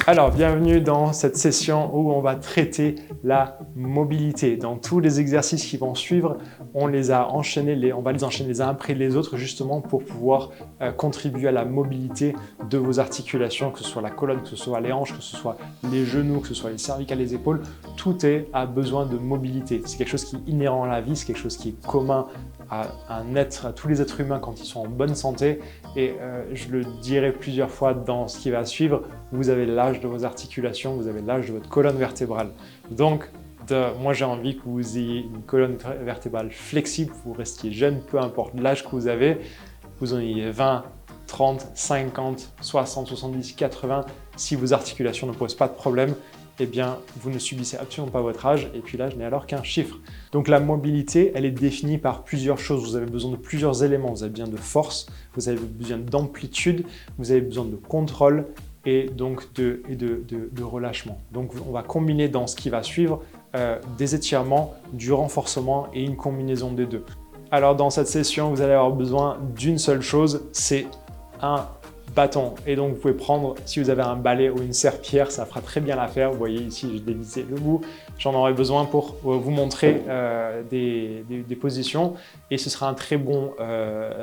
Alors, bienvenue dans cette session où on va traiter la mobilité. Dans tous les exercices qui vont suivre, on va les enchaîner les uns après les autres justement pour pouvoir contribuer à la mobilité de vos articulations, que ce soit la colonne, que ce soit les hanches, que ce soit les genoux, que ce soit les cervicales, les épaules. Tout a besoin de mobilité. C'est quelque chose qui est inhérent à la vie, c'est quelque chose qui est commun à tous les êtres humains quand ils sont en bonne santé. Et je le dirai plusieurs fois dans ce qui va suivre, vous avez l'âge de vos articulations, vous avez l'âge de votre colonne vertébrale. Donc, moi j'ai envie que vous ayez une colonne vertébrale flexible, vous restiez jeune, peu importe l'âge que vous avez, vous en ayez 20, 30, 50, 60, 70, 80, si vos articulations ne posent pas de problème, eh bien, vous ne subissez absolument pas votre âge, et puis l'âge n'est alors qu'un chiffre. Donc la mobilité, elle est définie par plusieurs choses. Vous avez besoin de plusieurs éléments. Vous avez besoin de force, vous avez besoin d'amplitude, vous avez besoin de contrôle et donc de relâchement. Donc on va combiner dans ce qui va suivre des étirements, du renforcement et une combinaison des deux. Alors dans cette session, vous allez avoir besoin d'une seule chose, c'est un bâton. Et donc vous pouvez prendre, si vous avez un balai ou une serpillière, ça fera très bien l'affaire. Vous voyez ici, j'ai dévissé le bout. J'en aurai besoin pour vous montrer des positions et ce sera un très bon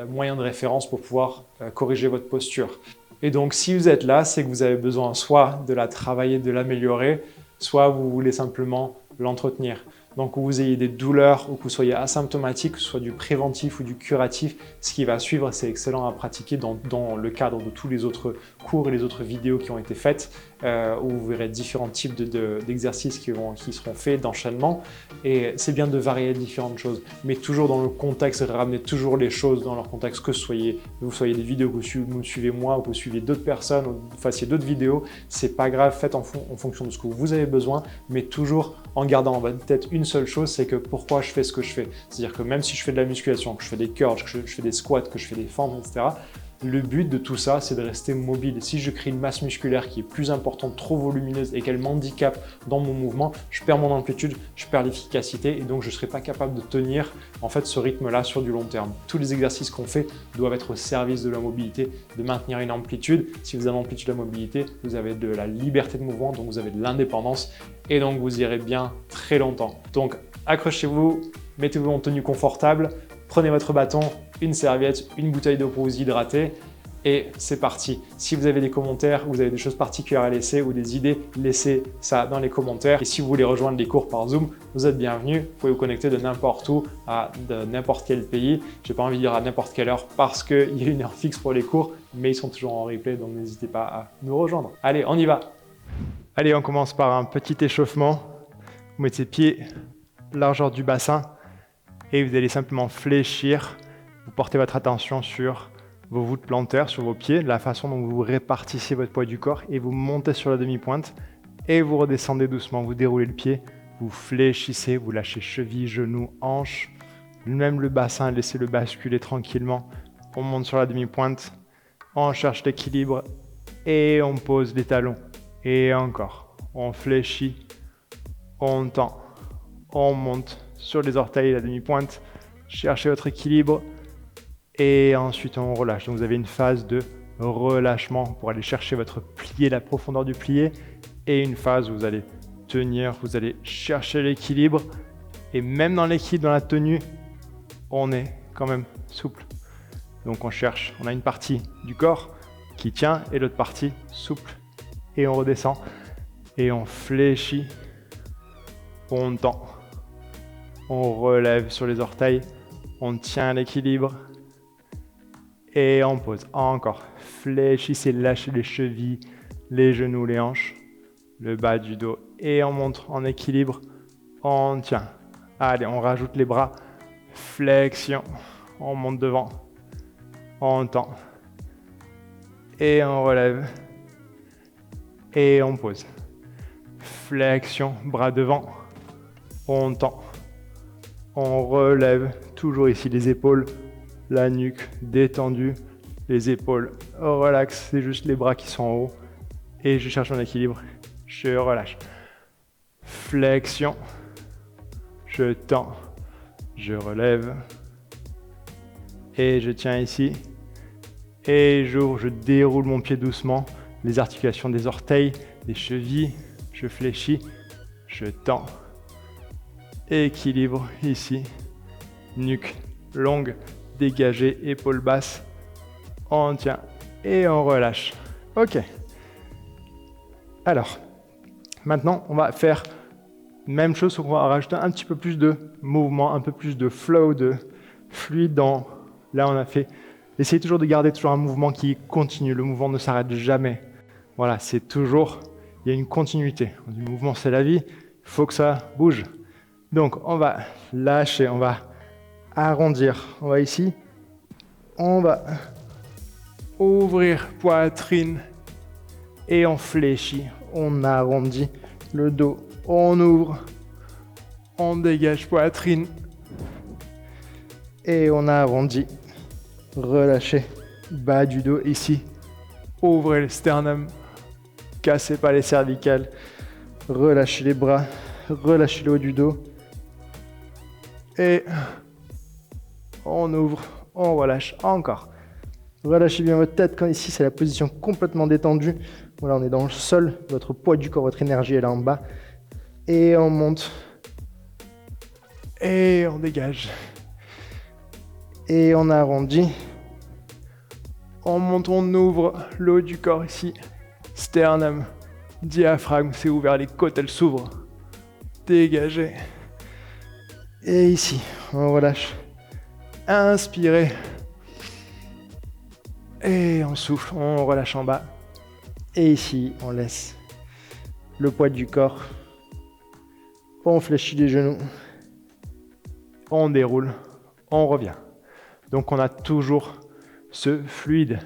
moyen de référence pour pouvoir corriger votre posture. Et donc si vous êtes là, c'est que vous avez besoin soit de la travailler, de l'améliorer, soit vous voulez simplement l'entretenir. Donc que vous ayez des douleurs ou que vous soyez asymptomatique, que ce soit du préventif ou du curatif, ce qui va suivre, c'est excellent à pratiquer dans le cadre de tous les autres cours et les autres vidéos qui ont été faites, où vous verrez différents types d'exercices qui seront faits, d'enchaînement. Et c'est bien de varier différentes choses, mais toujours dans le contexte, ramener toujours les choses dans leur contexte, que vous soyez des vidéos que vous suivez moi ou que vous suivez d'autres personnes, ou que vous fassiez d'autres vidéos, c'est pas grave, faites en fonction de ce que vous avez besoin, mais toujours en gardant en votre tête une seule chose, c'est que pourquoi je fais ce que je fais. C'est-à-dire que même si je fais de la musculation, que je fais des curls, que je fais des squats, que je fais des fentes, etc., le but de tout ça, c'est de rester mobile. Si je crée une masse musculaire qui est plus importante, trop volumineuse et qu'elle m'handicape dans mon mouvement, je perds mon amplitude, je perds l'efficacité et donc je ne serai pas capable de tenir en fait ce rythme-là sur du long terme. Tous les exercices qu'on fait doivent être au service de la mobilité, de maintenir une amplitude. Si vous avez l'amplitude de la mobilité, vous avez de la liberté de mouvement, donc vous avez de l'indépendance et donc vous irez bien très longtemps. Donc accrochez-vous, mettez-vous en tenue confortable, prenez votre bâton, une serviette, une bouteille d'eau pour vous hydrater et c'est parti. Si vous avez des commentaires, vous avez des choses particulières à laisser ou des idées, laissez ça dans les commentaires. Et si vous voulez rejoindre les cours par Zoom, vous êtes bienvenus. Vous pouvez vous connecter de n'importe où, de n'importe quel pays. J'ai pas envie de dire à n'importe quelle heure parce qu'il y a une heure fixe pour les cours, mais ils sont toujours en replay, donc n'hésitez pas à nous rejoindre. Allez, on y va. Allez, on commence par un petit échauffement. Vous mettez pieds largeur du bassin et vous allez simplement fléchir. Vous portez votre attention sur vos voûtes plantaires, sur vos pieds, la façon dont vous répartissez votre poids du corps et vous montez sur la demi-pointe et vous redescendez doucement. Vous déroulez le pied, vous fléchissez, vous lâchez cheville, genoux, hanches, même le bassin, laissez-le basculer tranquillement. On monte sur la demi-pointe, on cherche l'équilibre et on pose les talons. Et encore, on fléchit, on tend, on monte sur les orteils, la demi-pointe, cherchez votre équilibre. Et ensuite, on relâche. Donc, vous avez une phase de relâchement pour aller chercher votre plié, la profondeur du plié. Et une phase où vous allez tenir, vous allez chercher l'équilibre. Et même dans l'équilibre, dans la tenue, on est quand même souple. Donc, on cherche. On a une partie du corps qui tient et l'autre partie souple. Et on redescend. Et on fléchit. On tend. On relève sur les orteils. On tient l'équilibre. Et on pose. Encore. Fléchissez, lâchez les chevilles, les genoux, les hanches, le bas du dos. Et on monte en équilibre. On tient. Allez, on rajoute les bras. Flexion. On monte devant. On tend. Et on relève. Et on pose. Flexion, bras devant. On tend. On relève. Toujours ici les épaules. La nuque détendue, les épaules relax, c'est juste les bras qui sont en haut. Et je cherche mon équilibre, je relâche. Flexion, je tends, je relève, et je tiens ici, et j'ouvre, je déroule mon pied doucement, les articulations des orteils, des chevilles, je fléchis, je tends, équilibre ici, nuque longue, dégagée, épaules basses, on tient et on relâche. Ok. Alors, maintenant, on va faire même chose, sauf qu'on va rajouter un petit peu plus de mouvement, un peu plus de flow, de fluide dans... Là, on a fait... Essayez toujours de garder toujours un mouvement qui continue. Le mouvement ne s'arrête jamais. Voilà, c'est toujours... Il y a une continuité. Le mouvement, c'est la vie. Il faut que ça bouge. Donc, on va lâcher, on va arrondir. On va ici. On va ouvrir poitrine et on fléchit. On arrondit le dos. On ouvre. On dégage poitrine. Et on arrondit. Relâchez. Bas du dos ici. Ouvrez le sternum. Cassez pas les cervicales. Relâchez les bras. Relâchez le haut du dos. Et on ouvre. On relâche. Encore. Relâchez bien votre tête quand ici c'est la position complètement détendue. Voilà, on est dans le sol. Votre poids du corps, votre énergie est là en bas. Et on monte. Et on dégage. Et on arrondit. On monte, on ouvre le haut du corps ici. Sternum, diaphragme, c'est ouvert, les côtes elles s'ouvrent. Dégagez. Et ici, on relâche. Inspirez. Et on souffle, on relâche en bas. Et ici, on laisse le poids du corps. On fléchit les genoux. On déroule. On revient. Donc on a toujours ce fluide.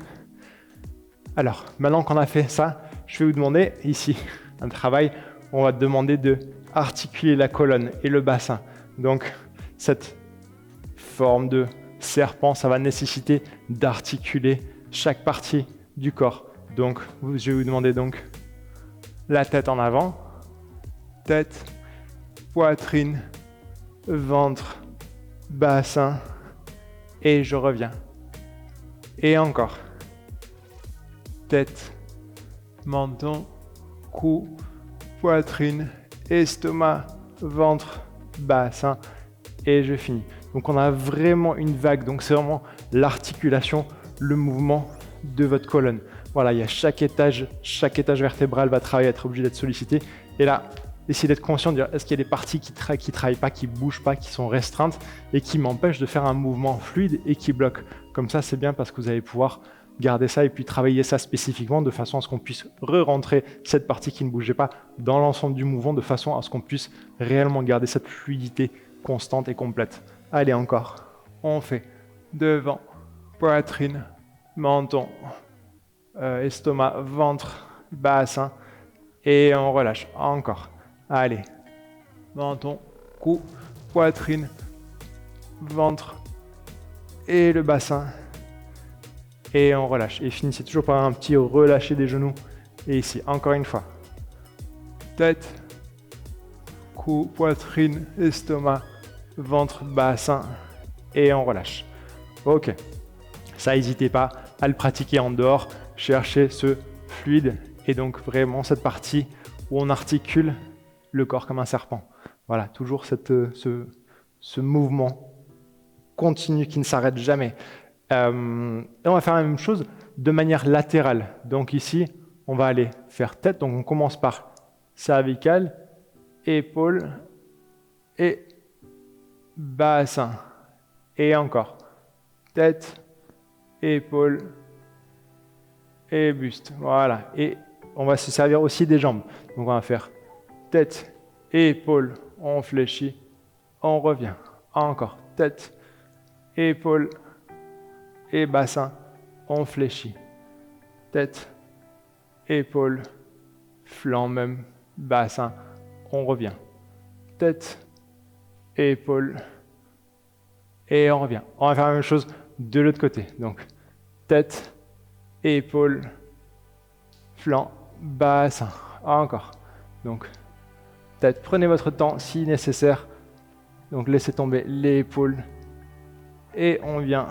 Alors, maintenant qu'on a fait ça, je vais vous demander ici un travail. On va demander de articuler la colonne et le bassin. Donc cette forme de serpent, ça va nécessiter d'articuler chaque partie du corps. Donc, je vais vous demander donc la tête en avant, tête, poitrine, ventre, bassin, et je reviens. Et encore. Tête, menton, cou, poitrine, estomac, ventre, bassin, et je finis. Donc on a vraiment une vague, donc c'est vraiment l'articulation, le mouvement de votre colonne. Voilà, il y a chaque étage vertébral va travailler, être obligé d'être sollicité. Et là, essayez d'être conscient de dire est-ce qu'il y a des parties qui travaillent pas, qui bougent pas, qui sont restreintes et qui m'empêchent de faire un mouvement fluide et qui bloquent. Comme ça, c'est bien parce que vous allez pouvoir garder ça et puis travailler ça spécifiquement de façon à ce qu'on puisse re-rentrer cette partie qui ne bougeait pas dans l'ensemble du mouvement de façon à ce qu'on puisse réellement garder cette fluidité constante et complète. Allez, encore. On fait devant, poitrine, menton, estomac, ventre, bassin et on relâche. Encore. Allez. Menton, cou, poitrine, ventre et le bassin. Et on relâche. Et finissez toujours par un petit relâcher des genoux. Et ici, encore une fois. Tête, cou, poitrine, estomac, ventre, bassin. Et on relâche. Ok. Ça, n'hésitez pas à le pratiquer en dehors. Cherchez ce fluide. Et donc vraiment cette partie où on articule le corps comme un serpent. Voilà, toujours ce mouvement continu qui ne s'arrête jamais. Et on va faire la même chose de manière latérale. Donc ici, on va aller faire tête. Donc on commence par cervical, épaule et bassin. Et encore. Tête, épaule et buste. Voilà. Et on va se servir aussi des jambes. Donc on va faire tête, épaule, on fléchit, on revient. Encore. Tête, épaule et bassin, on fléchit. Tête, épaule, flanc même, bassin, on revient. Tête, épaule et on revient. On va faire la même chose de l'autre côté. Donc tête, épaule, flanc, bassin. Encore. Donc tête, prenez votre temps si nécessaire. Donc laissez tomber l'épaule et on vient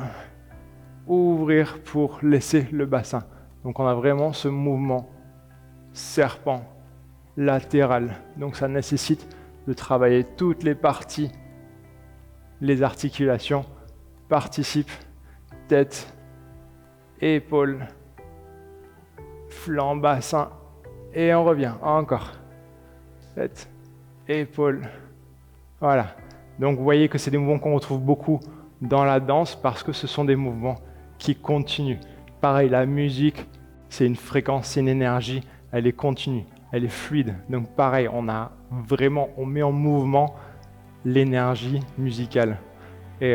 ouvrir pour laisser le bassin. Donc on a vraiment ce mouvement serpent latéral. Donc ça nécessite de travailler toutes les parties. Les articulations participent, tête, épaule, flanc, bassin, et on revient, encore, tête, épaule, voilà. Donc vous voyez que c'est des mouvements qu'on retrouve beaucoup dans la danse parce que ce sont des mouvements qui continuent. Pareil, la musique, c'est une fréquence, c'est une énergie, elle est continue, elle est fluide. Donc pareil, on met en mouvement l'énergie musicale. Et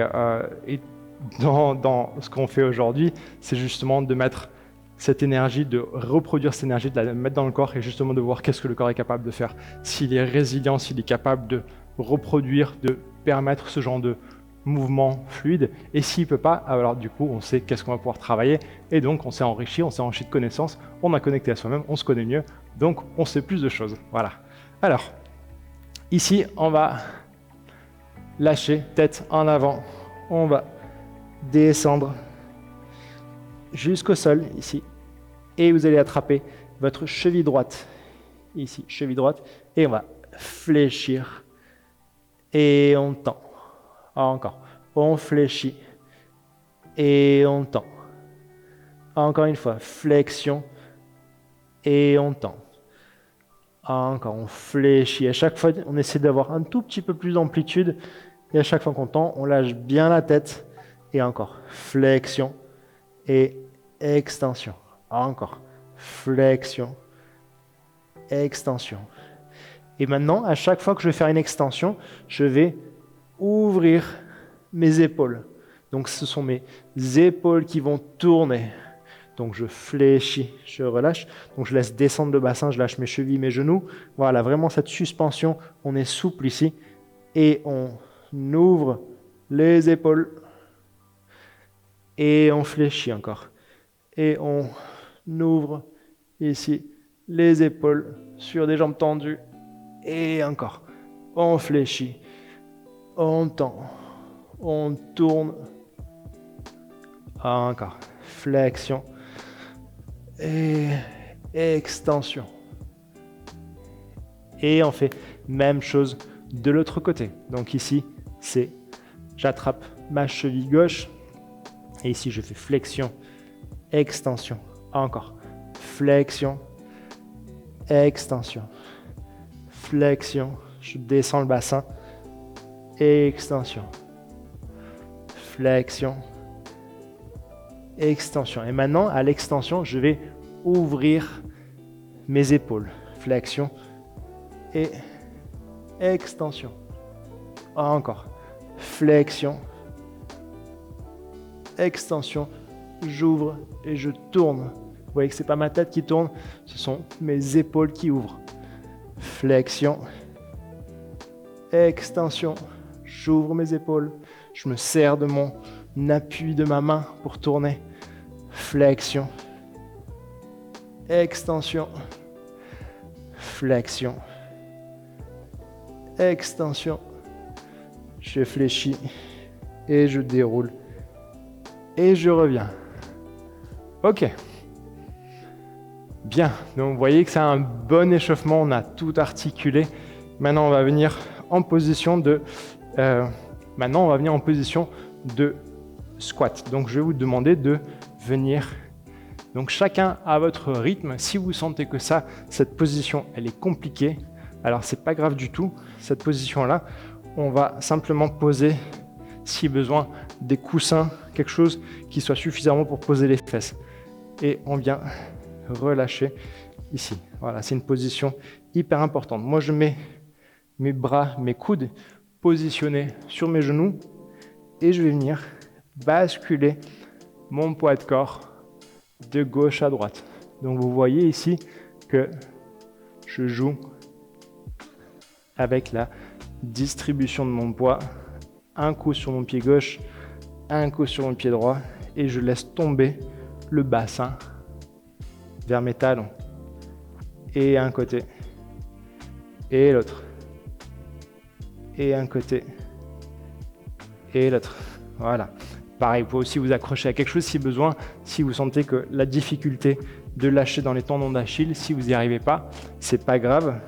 dans ce qu'on fait aujourd'hui, c'est justement de mettre cette énergie, de reproduire cette énergie, de la mettre dans le corps et justement de voir qu'est-ce que le corps est capable de faire. S'il est résilient, s'il est capable de reproduire, de permettre ce genre de mouvement fluide. Et s'il ne peut pas, alors du coup, on sait qu'est-ce qu'on va pouvoir travailler. Et donc, on s'est enrichi de connaissances, on a connecté à soi-même, on se connaît mieux. Donc, on sait plus de choses. Voilà. Alors, ici, on va lâcher, tête en avant. On va descendre jusqu'au sol, ici. Et vous allez attraper votre cheville droite. Ici, cheville droite. Et on va fléchir. Et on tend. Encore. On fléchit. Et on tend. Encore une fois, flexion. Et on tend. Encore, on fléchit. À chaque fois, on essaie d'avoir un tout petit peu plus d'amplitude. Et à chaque fois qu'on tend, on lâche bien la tête. Et encore, flexion et extension. Encore, flexion, extension. Et maintenant, à chaque fois que je vais faire une extension, je vais ouvrir mes épaules. Donc, ce sont mes épaules qui vont tourner. Donc, je fléchis, je relâche. Donc, je laisse descendre le bassin, je lâche mes chevilles, mes genoux. Voilà, vraiment cette suspension. On est souple ici. Et on ouvre les épaules. Et on fléchit encore. Et on ouvre ici les épaules sur des jambes tendues. Et encore. On fléchit. On tend. On tourne. Encore. Flexion. Et extension. Et on fait même chose de l'autre côté. Donc ici, c'est j'attrape ma cheville gauche. Et ici, je fais flexion, extension. Encore. Flexion, extension. Flexion. Je descends le bassin. Extension. Flexion. Extension. Et maintenant, à l'extension, je vais ouvrir mes épaules. Flexion et extension. Encore. Flexion. Extension. J'ouvre et je tourne. Vous voyez que ce n'est pas ma tête qui tourne, ce sont mes épaules qui ouvrent. Flexion. Extension. J'ouvre mes épaules. Je me sers de mon appui de ma main pour tourner. Flexion. Extension. Flexion. Extension. Je fléchis et je déroule. Et je reviens. Ok. Bien. Donc vous voyez que c'est un bon échauffement. On a tout articulé. Maintenant, on va venir en position de squat. Donc je vais vous demander de venir. Donc chacun à votre rythme. Si vous sentez que cette position, elle est compliquée, alors c'est pas grave du tout. Cette position-là, on va simplement poser, si besoin, des coussins, quelque chose qui soit suffisamment pour poser les fesses. Et on vient relâcher ici. Voilà, c'est une position hyper importante. Moi, je mets mes bras, mes coudes positionnés sur mes genoux et je vais venir basculer mon poids de corps de gauche à droite. Donc, vous voyez ici que je joue avec la distribution de mon poids. Un coup sur mon pied gauche, un coup sur mon pied droit et je laisse tomber le bassin vers mes talons. Et un côté, et l'autre, et un côté, et l'autre. Voilà. Pareil, vous pouvez aussi vous accrocher à quelque chose si besoin, si vous sentez que la difficulté de lâcher dans les tendons d'Achille, si vous n'y arrivez pas, c'est pas grave.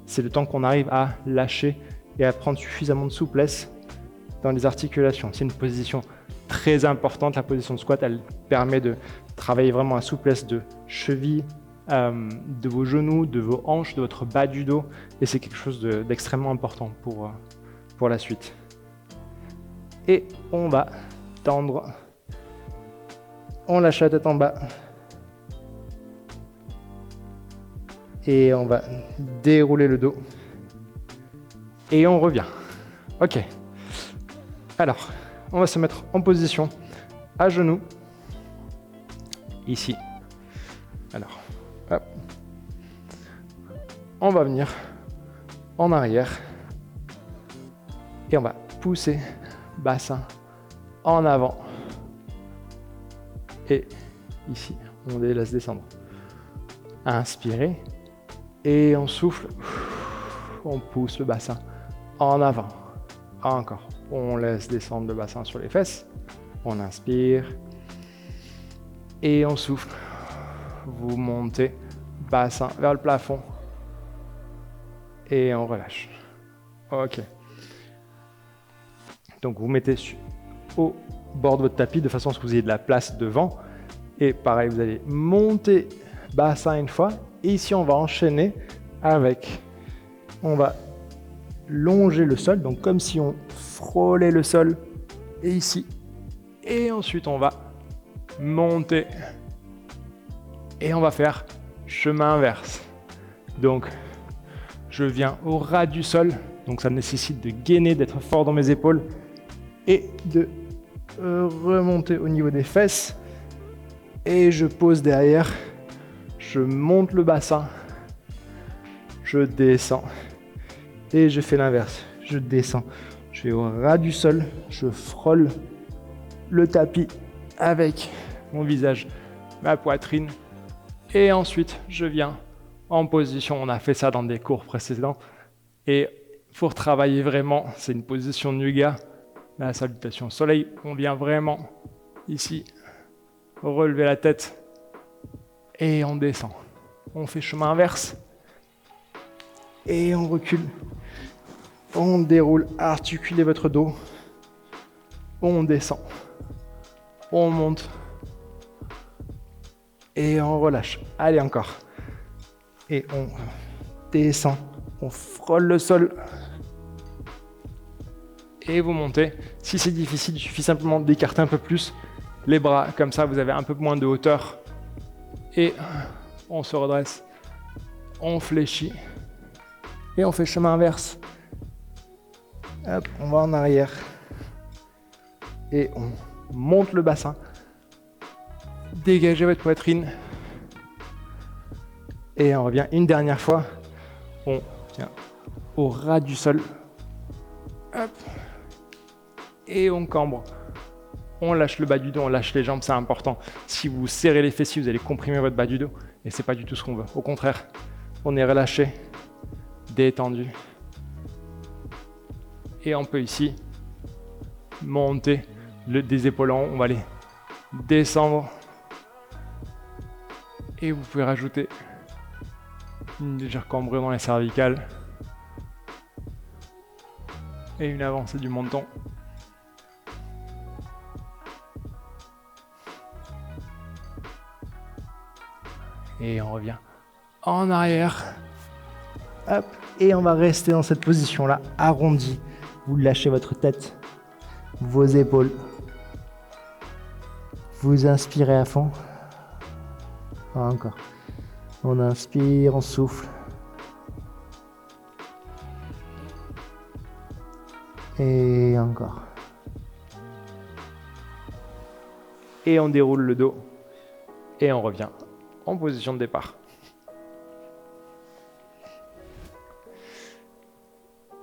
C'est le temps qu'on arrive à lâcher et à prendre suffisamment de souplesse dans les articulations. C'est une position très importante, la position de squat, elle permet de travailler vraiment la souplesse de cheville, de vos genoux, de vos hanches, de votre bas du dos, et c'est quelque chose d'extrêmement important pour la suite. Et on va tendre, on lâche la tête en bas, et on va dérouler le dos, et on revient. Ok, alors on va se mettre en position à genoux, ici. Alors, hop. On va venir en arrière et on va pousser bassin en avant. Et ici, on laisse descendre. Inspirez et on souffle. On pousse le bassin en avant. Encore. On laisse descendre le bassin sur les fesses. On inspire et on souffle. Vous montez, bassin vers le plafond et on relâche. Ok. Donc vous mettez au bord de votre tapis de façon à ce que vous ayez de la place devant. Et pareil, vous allez monter bassin une fois. Et ici, on va enchaîner avec, on va longer le sol, donc comme si on frôlait le sol. Et ici. Et ensuite, on va monter. Et on va faire chemin inverse. Donc, je viens au ras du sol. Donc, ça nécessite de gainer, d'être fort dans mes épaules et de remonter au niveau des fesses. Et je pose derrière. Je monte le bassin. Je descends. Et je fais l'inverse. Je descends. Je vais au ras du sol. Je frôle le tapis avec mon visage, ma poitrine. Et ensuite, je viens en position. On a fait ça dans des cours précédents. Et pour travailler vraiment, c'est une position de yoga. La salutation au soleil. On vient vraiment ici relever la tête et on descend. On fait chemin inverse et on recule. On déroule, articulez votre dos. On descend. On monte. Et on relâche. Allez, encore. Et on descend. On frôle le sol. Et vous montez. Si c'est difficile, il suffit simplement d'écarter un peu plus les bras. Comme ça, vous avez un peu moins de hauteur. Et on se redresse. On fléchit. Et on fait chemin inverse. Hop, on va en arrière. Et on monte le bassin. Dégagez votre poitrine. Et on revient une dernière fois. On vient au ras du sol. Hop. Et on cambre. On lâche le bas du dos, on lâche les jambes, c'est important. Si vous serrez les fessiers, vous allez comprimer votre bas du dos. Et c'est pas du tout ce qu'on veut. Au contraire, on est relâché, détendu. Et on peut ici monter des épaules en haut. On va aller descendre. Et vous pouvez rajouter une légère cambrure dans les cervicales. Et une avancée du menton. Et on revient en arrière. Hop. Et on va rester dans cette position-là, arrondi. Vous lâchez votre tête, vos épaules. Vous inspirez à fond. Encore. On inspire, on souffle. Et encore. Et on déroule le dos. Et on revient en position de départ.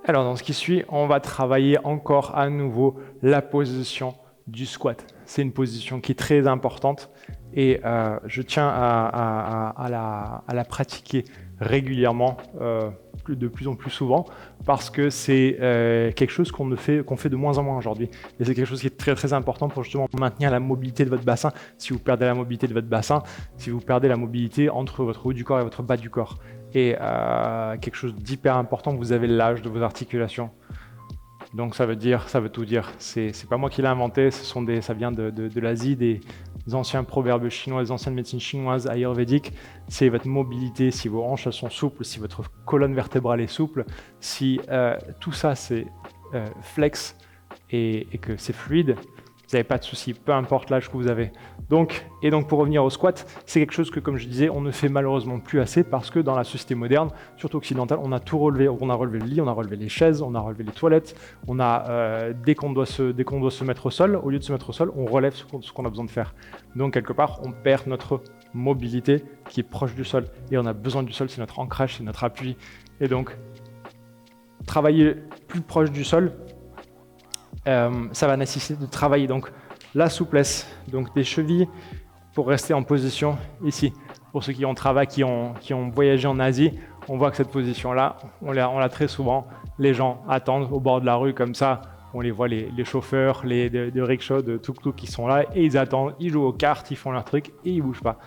Alors dans ce qui suit, on va travailler encore à nouveau la position du squat. C'est une position qui est très importante et je tiens à la pratiquer régulièrement. de plus en plus souvent parce que c'est quelque chose qu'on fait de moins en moins aujourd'hui. Et c'est quelque chose qui est très très important pour justement maintenir la mobilité de votre bassin. Si vous perdez la mobilité de votre bassin, si vous perdez la mobilité entre votre haut du corps et votre bas du corps. Et quelque chose d'hyper important, vous avez l'âge de vos articulations. Donc ça veut tout dire. C'est pas moi qui l'ai inventé, ça vient de l'Asie, des anciens proverbes chinois, des anciennes médecines chinoises ayurvédiques. C'est votre mobilité, si vos hanches sont souples, si votre colonne vertébrale est souple, si tout ça c'est flex et que c'est fluide, vous n'avez pas de souci, peu importe l'âge que vous avez. Donc pour revenir au squat, c'est quelque chose que, comme je disais, on ne fait malheureusement plus assez parce que dans la société moderne, surtout occidentale, on a tout relevé. On a relevé le lit, on a relevé les chaises, on a relevé les toilettes. On a dès qu'on doit se mettre au sol, au lieu de se mettre au sol, on relève ce qu'on a besoin de faire. Donc quelque part, on perd notre mobilité qui est proche du sol. Et on a besoin du sol, c'est notre ancrage, c'est notre appui. Et donc, travailler plus proche du sol, ça va nécessiter de travailler donc la souplesse, donc des chevilles pour rester en position ici. Pour ceux qui ont voyagé en Asie, on voit que cette position-là, on l'a très souvent. Les gens attendent au bord de la rue comme ça. On les voit, les chauffeurs, de rickshaw, de tuk-tuk qui sont là et ils attendent, ils jouent aux cartes, ils font leur truc et ils bougent pas.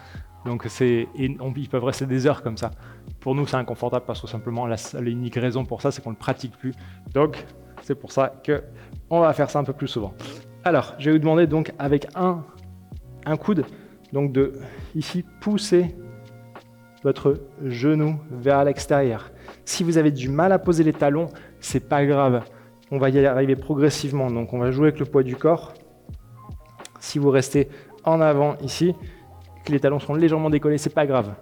Donc ils peuvent rester des heures comme ça. Pour nous, c'est inconfortable parce que simplement l'unique raison pour ça, c'est qu'on ne le pratique plus. Donc c'est pour ça qu'on va faire ça un peu plus souvent. Alors, je vais vous demander donc avec un coude, donc de ici pousser votre genou vers l'extérieur. Si vous avez du mal à poser les talons, c'est pas grave. On va y arriver progressivement. Donc on va jouer avec le poids du corps. Si vous restez en avant ici, que les talons sont légèrement décollés, c'est pas grave.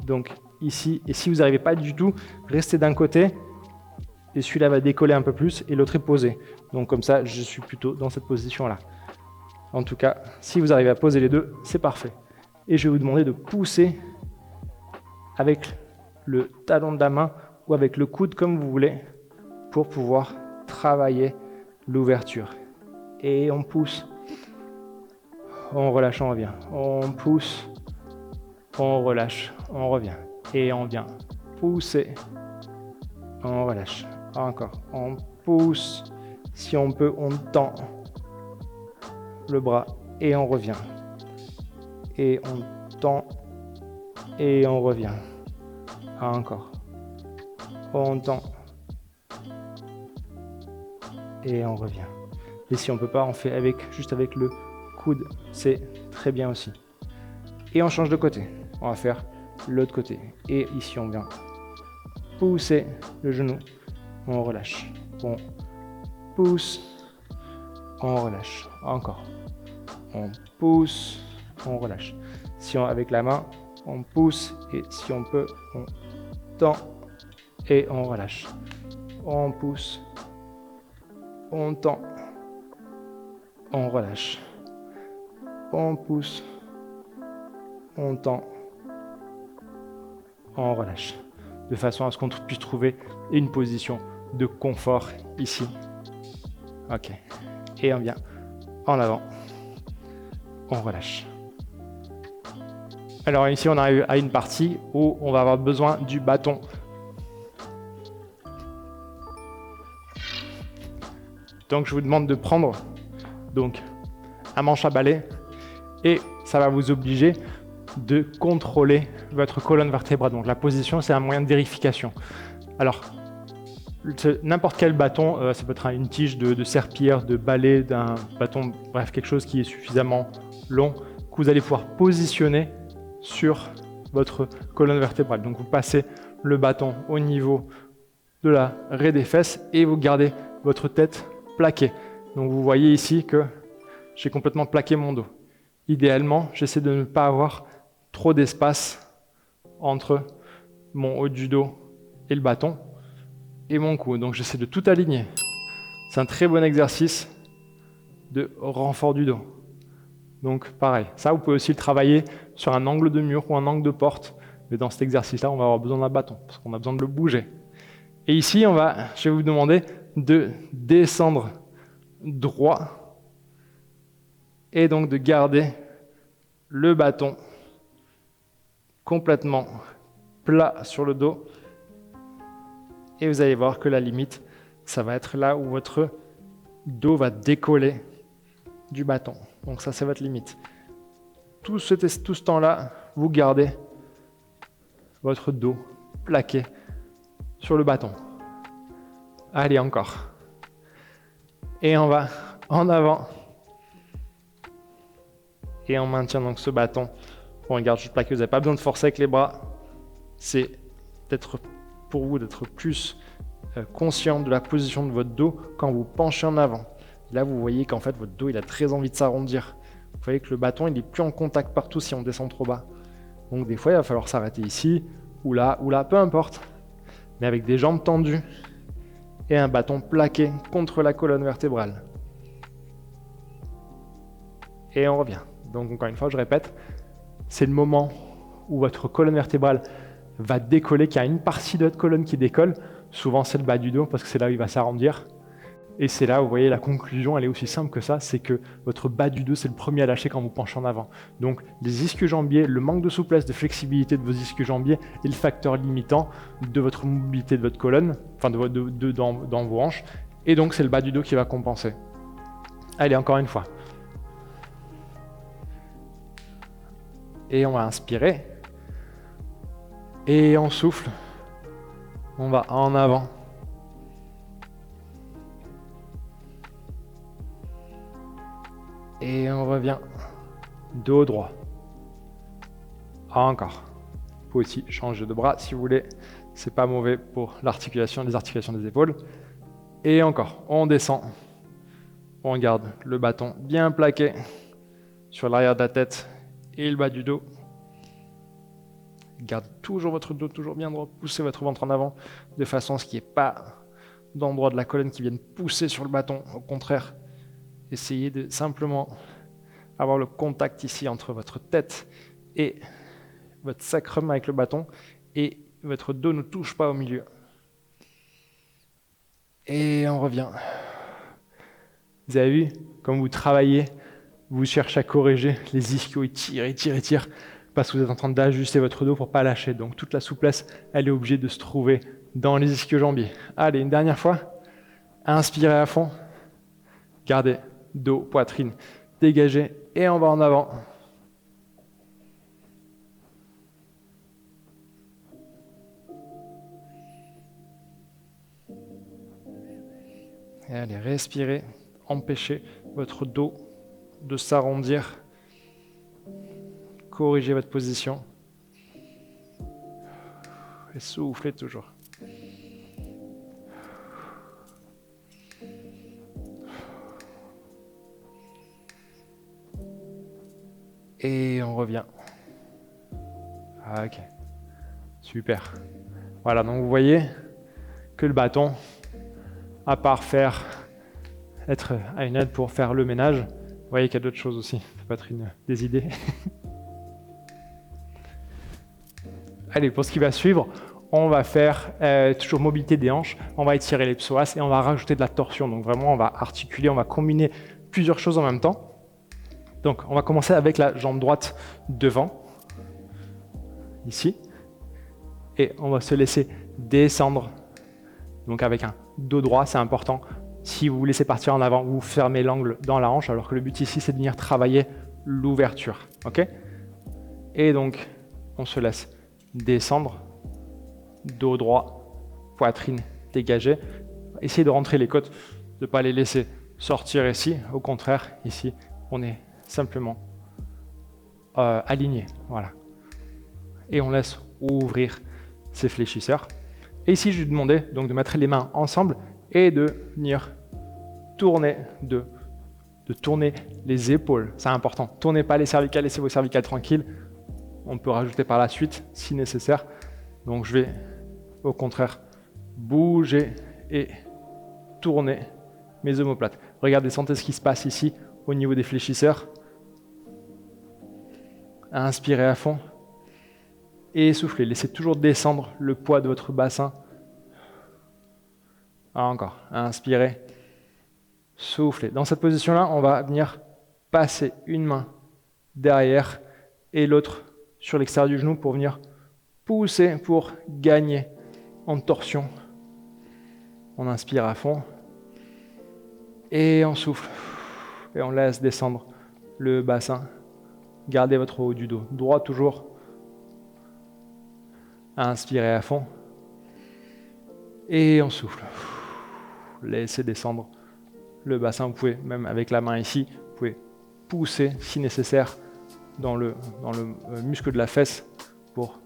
Donc ici, et si vous n'arrivez pas du tout, restez d'un côté. Et celui-là va décoller un peu plus et l'autre est posé. Donc comme ça, je suis plutôt dans cette position-là. En tout cas, si vous arrivez à poser les deux, c'est parfait. Et je vais vous demander de pousser avec le talon de la main ou avec le coude comme vous voulez pour pouvoir travailler l'ouverture. Et on pousse, on relâche, on revient. On pousse, on relâche, on revient. Et on vient pousser, on relâche. Encore, on pousse, si on peut, on tend le bras et on revient. Et on tend et on revient. Encore, on tend et on revient. Et si on peut pas, on fait juste avec le coude, c'est très bien aussi. Et on change de côté, on va faire l'autre côté. Et ici on vient pousser le genou. On relâche, on pousse, on relâche, encore, on pousse, on relâche. Si avec la main, on pousse et si on peut, on tend et on relâche. On pousse, on tend, on relâche. On pousse, on tend, on relâche. De façon à ce qu'on puisse trouver une position de confort ici. Ok. Et on vient en avant. On relâche. Alors ici, on arrive à une partie où on va avoir besoin du bâton. Donc je vous demande de prendre un manche à balai et ça va vous obliger de contrôler votre colonne vertébrale. Donc la position, c'est un moyen de vérification. Alors, n'importe quel bâton, ça peut être une tige de serpillière, de balai, d'un bâton, bref, quelque chose qui est suffisamment long, que vous allez pouvoir positionner sur votre colonne vertébrale. Donc vous passez le bâton au niveau de la raie des fesses et vous gardez votre tête plaquée. Donc vous voyez ici que j'ai complètement plaqué mon dos. Idéalement, j'essaie de ne pas avoir trop d'espace entre mon haut du dos et le bâton et mon cou. Donc j'essaie de tout aligner. C'est un très bon exercice de renfort du dos. Donc pareil, ça vous pouvez aussi le travailler sur un angle de mur ou un angle de porte. Mais dans cet exercice-là, on va avoir besoin d'un bâton parce qu'on a besoin de le bouger. Et ici, je vais vous demander de descendre droit et donc de garder le bâton complètement plat sur le dos Et vous allez voir que la limite, ça va être là où votre dos va décoller du bâton. Donc ça, c'est votre limite. Tout ce temps-là, vous gardez votre dos plaqué sur le bâton. Allez, encore. Et on va en avant. Et on maintient donc ce bâton. On garde juste plaqué. Vous n'avez pas besoin de forcer avec les bras. C'est pour vous d'être plus conscient de la position de votre dos quand vous penchez en avant. Là, vous voyez qu'en fait, votre dos, il a très envie de s'arrondir. Vous voyez que le bâton, il n'est plus en contact partout si on descend trop bas. Donc des fois, il va falloir s'arrêter ici, ou là, peu importe. Mais avec des jambes tendues et un bâton plaqué contre la colonne vertébrale. Et on revient. Donc encore une fois, je répète, c'est le moment où votre colonne vertébrale va décoller, qu'il y a une partie de votre colonne qui décolle. Souvent, c'est le bas du dos parce que c'est là où il va s'arrondir. Et c'est là où vous voyez la conclusion, elle est aussi simple que ça, c'est que votre bas du dos, c'est le premier à lâcher quand vous penchez en avant. Donc les ischio-jambiers, le manque de souplesse, de flexibilité de vos ischio-jambiers est le facteur limitant de votre mobilité de votre colonne, enfin dans vos hanches. Et donc c'est le bas du dos qui va compenser. Allez, encore une fois. Et on va inspirer. Et on souffle. On va en avant. Et on revient. Dos droit. Encore. Vous pouvez aussi changer de bras si vous voulez. C'est pas mauvais pour l'articulation, les articulations des épaules. Et encore. On descend. On garde le bâton bien plaqué sur l'arrière de la tête et le bas du dos. Gardez toujours votre dos toujours bien droit. Poussez votre ventre en avant de façon à ce qu'il n'y ait pas d'endroit de la colonne qui vienne pousser sur le bâton. Au contraire, essayez de simplement avoir le contact ici entre votre tête et votre sacrum avec le bâton et votre dos ne touche pas au milieu. Et on revient. Vous avez vu, comme vous travaillez, vous cherchez à corriger les ischios, ils tirent, parce que vous êtes en train d'ajuster votre dos pour ne pas lâcher. Donc toute la souplesse, elle est obligée de se trouver dans les ischio-jambiers. Allez, une dernière fois. Inspirez à fond. Gardez dos, poitrine dégagée et on va en avant. Et allez, respirez. Empêchez votre dos de s'arrondir. Corrigez votre position. Et soufflez toujours. Et on revient. Ok. Super. Voilà, donc vous voyez que le bâton, à part être à une aide pour faire le ménage, vous voyez qu'il y a d'autres choses aussi. Ça peut être des idées. Allez, pour ce qui va suivre, on va faire toujours mobilité des hanches, on va étirer les psoas et on va rajouter de la torsion. Donc vraiment, on va articuler, on va combiner plusieurs choses en même temps. Donc, on va commencer avec la jambe droite devant, ici. Et on va se laisser descendre. Donc avec un dos droit, c'est important. Si vous vous laissez partir en avant, vous fermez l'angle dans la hanche, alors que le but ici, c'est de venir travailler l'ouverture. Ok ? Et donc, on se laisse descendre, dos droit, poitrine dégagée. Essayez de rentrer les côtes, de ne pas les laisser sortir ici. Au contraire, ici, on est simplement aligné. Voilà. Et on laisse ouvrir ces fléchisseurs. Et ici, je vais demander donc de mettre les mains ensemble et de venir tourner, de tourner les épaules. C'est important. Tournez pas les cervicales, laissez vos cervicales tranquilles. On peut rajouter par la suite si nécessaire. Donc je vais au contraire bouger et tourner mes omoplates. Regardez, sentez ce qui se passe ici au niveau des fléchisseurs. Inspirez à fond et soufflez. Laissez toujours descendre le poids de votre bassin. Encore. Inspirez. Soufflez. Dans cette position-là, on va venir passer une main derrière et l'autre sur l'extérieur du genou pour venir pousser, pour gagner en torsion On inspire à fond. Et on souffle. Et on laisse descendre le bassin. Gardez votre haut du dos droit toujours. Inspirez à fond. Et on souffle. Laissez descendre le bassin. Vous pouvez, même avec la main ici, vous pouvez pousser si nécessaire dans le muscle de la fesse pour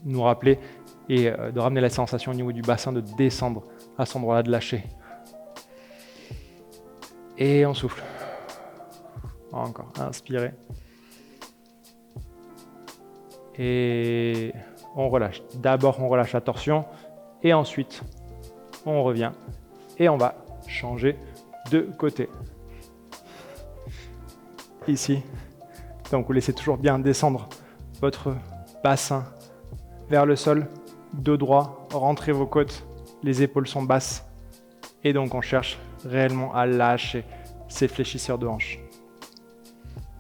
nous rappeler et de ramener la sensation au niveau du bassin, de descendre à cet endroit-là, de lâcher. Et on souffle. Encore, inspirez. Et on relâche. D'abord, on relâche la torsion et ensuite, on revient et on va changer de côté. Ici, donc vous laissez toujours bien descendre votre bassin vers le sol, dos droit, rentrez vos côtes, les épaules sont basses et donc on cherche réellement à lâcher ces fléchisseurs de hanches.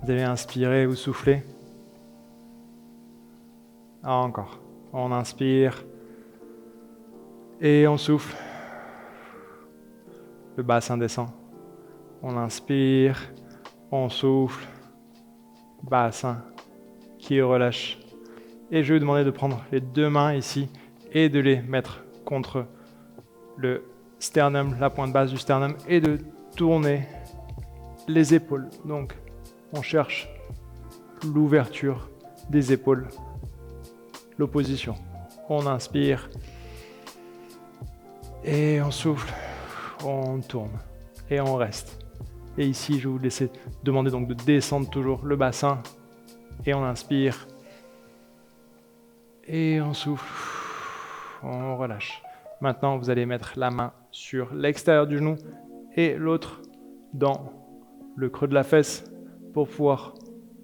Vous avez inspiré, vous soufflez. Encore. On inspire et on souffle. Le bassin descend. On inspire, on souffle. Bassin qui relâche. Et je vais vous demander de prendre les deux mains ici et de les mettre contre le sternum, la pointe basse du sternum, et de tourner les épaules. Donc, on cherche l'ouverture des épaules, l'opposition. On inspire et on souffle, on tourne et on reste. Et ici, je vais vous laisser demander donc de descendre toujours le bassin et on inspire et on souffle, on relâche. Maintenant, vous allez mettre la main sur l'extérieur du genou et l'autre dans le creux de la fesse pour pouvoir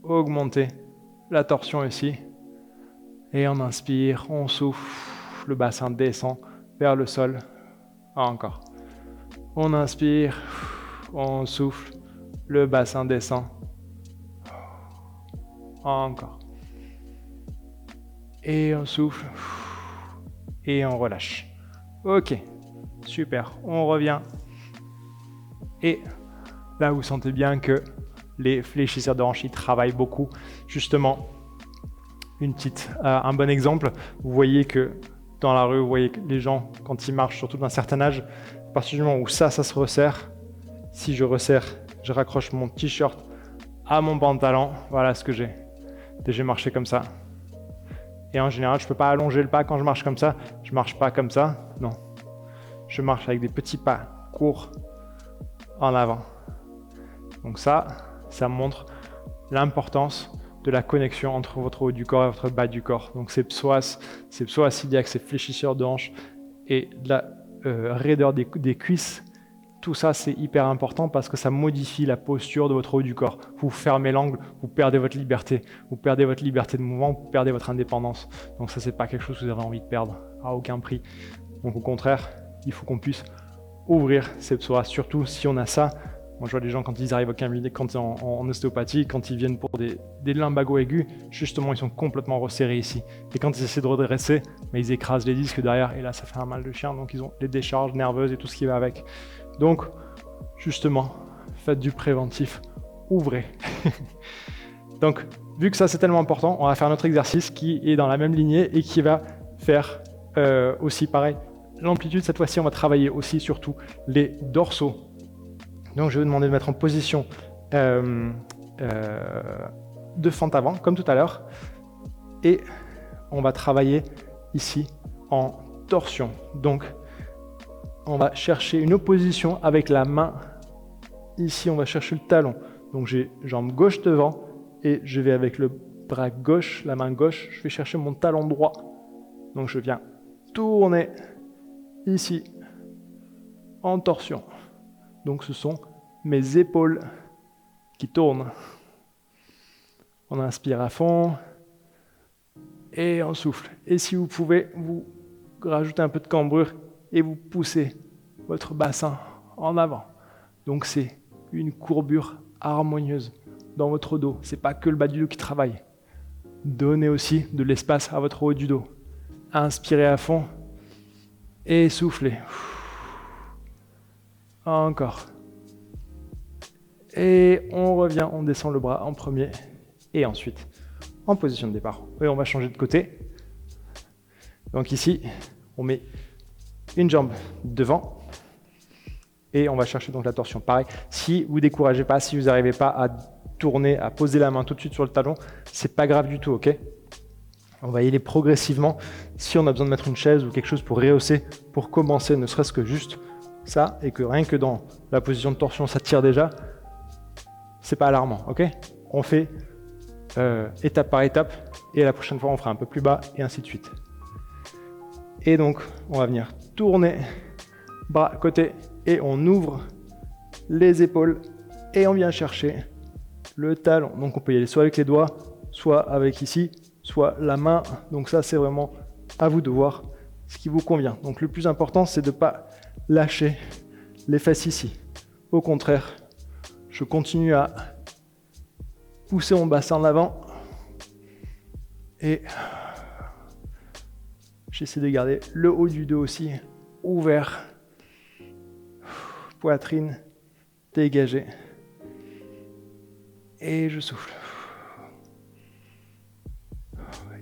augmenter la torsion ici. Et on inspire, on souffle, le bassin descend vers le sol. Encore. On inspire, on souffle, le bassin descend. Encore. Et on souffle et on relâche. Ok, super, on revient. Et là, vous sentez bien que les fléchisseurs de hanches, ils travaillent beaucoup. Justement, un bon exemple, vous voyez que dans la rue, vous voyez que les gens, quand ils marchent, surtout d'un certain âge, à partir du moment où ça se resserre, si je resserre, je raccroche mon t-shirt à mon pantalon, voilà ce que j'ai. Et j'ai marché comme ça. Et en général, je ne peux pas allonger le pas quand je marche comme ça. Je ne marche pas comme ça, non. Je marche avec des petits pas courts en avant. Donc ça montre l'importance de la connexion entre votre haut du corps et votre bas du corps. Donc c'est psoas iliaque, ces fléchisseurs de hanches et de la raideur des cuisses. Tout ça, c'est hyper important parce que ça modifie la posture de votre haut du corps. Vous fermez l'angle, vous perdez votre liberté. Vous perdez votre liberté de mouvement, vous perdez votre indépendance. Donc ça, c'est pas quelque chose que vous avez envie de perdre à aucun prix. Donc au contraire, il faut qu'on puisse ouvrir ces psoas, surtout si on a ça. Moi, je vois des gens quand ils arrivent au cabinet, quand en ostéopathie, quand ils viennent pour des lumbagos aigus, justement, ils sont complètement resserrés ici. Et quand ils essaient de redresser, mais ils écrasent les disques derrière et là, ça fait un mal de chien. Donc ils ont les décharges nerveuses et tout ce qui va avec. Donc, justement, faites du préventif, ouvrez. Donc, vu que ça c'est tellement important, on va faire notre exercice qui est dans la même lignée et qui va faire aussi pareil. L'amplitude, cette fois-ci, on va travailler aussi surtout les dorsaux. Donc, je vais vous demander de mettre en position de fente avant, comme tout à l'heure. Et on va travailler ici en torsion. Donc, on va chercher une opposition avec la main. Ici, on va chercher le talon. Donc, j'ai jambe gauche devant et je vais avec le bras gauche, la main gauche, je vais chercher mon talon droit. Donc, je viens tourner ici en torsion. Donc, ce sont mes épaules qui tournent. On inspire à fond et on souffle. Et si vous pouvez, vous rajoutez un peu de cambrure et vous poussez votre bassin en avant. Donc c'est une courbure harmonieuse dans votre dos. C'est pas que le bas du dos qui travaille. Donnez aussi de l'espace à votre haut du dos. Inspirez à fond et soufflez. Encore. Et on revient, on descend le bras en premier et ensuite en position de départ. Et on va changer de côté. Donc ici, on met une jambe devant et on va chercher donc la torsion. Pareil, si vous ne découragez pas, si vous n'arrivez pas à tourner, à poser la main tout de suite sur le talon, c'est pas grave du tout, ok? On va y aller progressivement. Si on a besoin de mettre une chaise ou quelque chose pour rehausser, pour commencer, ne serait-ce que juste ça, et que rien que dans la position de torsion, ça tire déjà, c'est pas alarmant, ok? On fait étape par étape, et la prochaine fois, on fera un peu plus bas, et ainsi de suite. Et donc, on va venir tourner, bras côté, et on ouvre les épaules, et on vient chercher le talon. Donc, on peut y aller soit avec les doigts, soit avec ici, soit la main. Donc ça, c'est vraiment à vous de voir ce qui vous convient. Donc le plus important, c'est de ne pas lâcher les fesses ici. Au contraire, je continue à pousser mon bassin en avant et j'essaie de garder le haut du dos aussi ouvert. Poitrine dégagée. Et je souffle.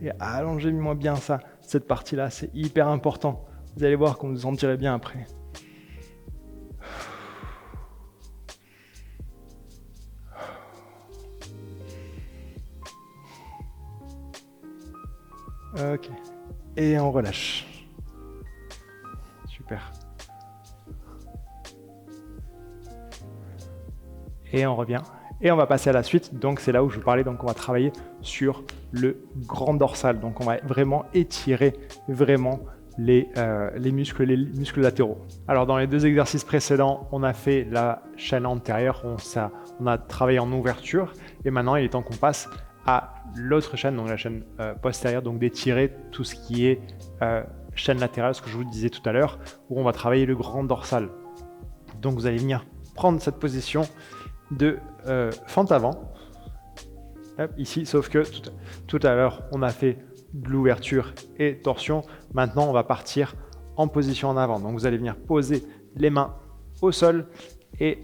Et allongez-moi bien ça, cette partie-là, c'est hyper important. Vous allez voir qu'on vous sentirez bien après. Ok. Et on relâche. Super. Et on revient. Et on va passer à la suite, donc c'est là où je vous parlais, donc on va travailler sur le grand dorsal. Donc on va vraiment étirer vraiment les muscles latéraux. Alors dans les deux exercices précédents, on a fait la chaîne antérieure, on a travaillé en ouverture, et maintenant il est temps qu'on passe à l'autre chaîne, donc la chaîne postérieure, donc d'étirer tout ce qui est chaîne latérale, ce que je vous disais tout à l'heure, où on va travailler le grand dorsal. Donc vous allez venir prendre cette position de fente avant, hop, ici, sauf que tout à l'heure, on a fait de l'ouverture et torsion. Maintenant, on va partir en position en avant. Donc, vous allez venir poser les mains au sol et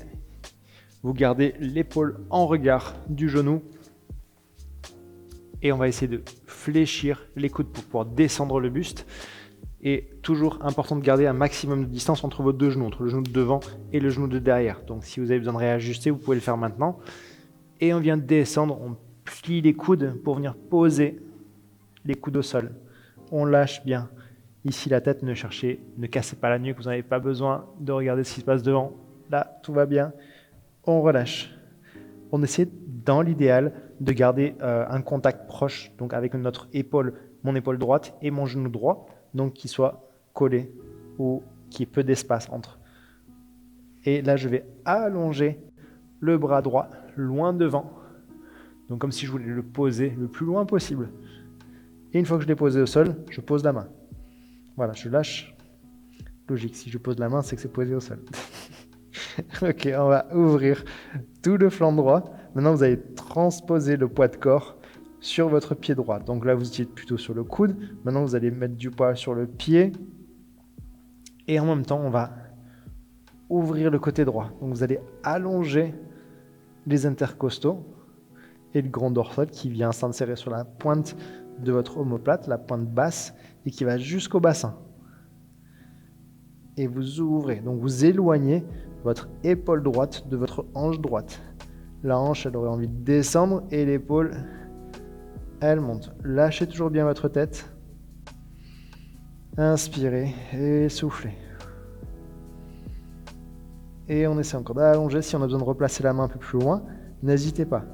vous gardez l'épaule en regard du genou. Et on va essayer de fléchir les coudes pour pouvoir descendre le buste. Et toujours important de garder un maximum de distance entre vos deux genoux, entre le genou de devant et le genou de derrière. Donc si vous avez besoin de réajuster, vous pouvez le faire maintenant. Et on vient descendre, on plie les coudes pour venir poser les coudes au sol. On lâche bien ici la tête, ne cassez pas la nuque, vous n'avez pas besoin de regarder ce qui se passe devant. Là, tout va bien. On relâche. On essaie, dans l'idéal, de garder un contact proche, donc avec notre épaule, mon épaule droite et mon genou droit. Donc qui soit collé ou qui ait peu d'espace entre. Et là, je vais allonger le bras droit loin devant. Donc comme si je voulais le poser le plus loin possible. Et une fois que je l'ai posé au sol, je pose la main. Voilà, je lâche. Logique, si je pose la main, c'est que c'est posé au sol. Ok, on va ouvrir tout le flanc droit. Maintenant, vous allez transposer le poids de corps sur votre pied droit. Donc là, vous étiez plutôt sur le coude. Maintenant, vous allez mettre du poids sur le pied. Et en même temps, on va ouvrir le côté droit. Donc vous allez allonger les intercostaux et le grand dorsal qui vient s'insérer sur la pointe de votre omoplate, la pointe basse, et qui va jusqu'au bassin. Et vous ouvrez. Donc vous éloignez votre épaule droite de votre hanche droite. La hanche, elle aurait envie de descendre et l'épaule, elle monte. Lâchez toujours bien votre tête. Inspirez et soufflez. Et on essaie encore d'allonger. Si on a besoin de replacer la main un peu plus loin, n'hésitez pas.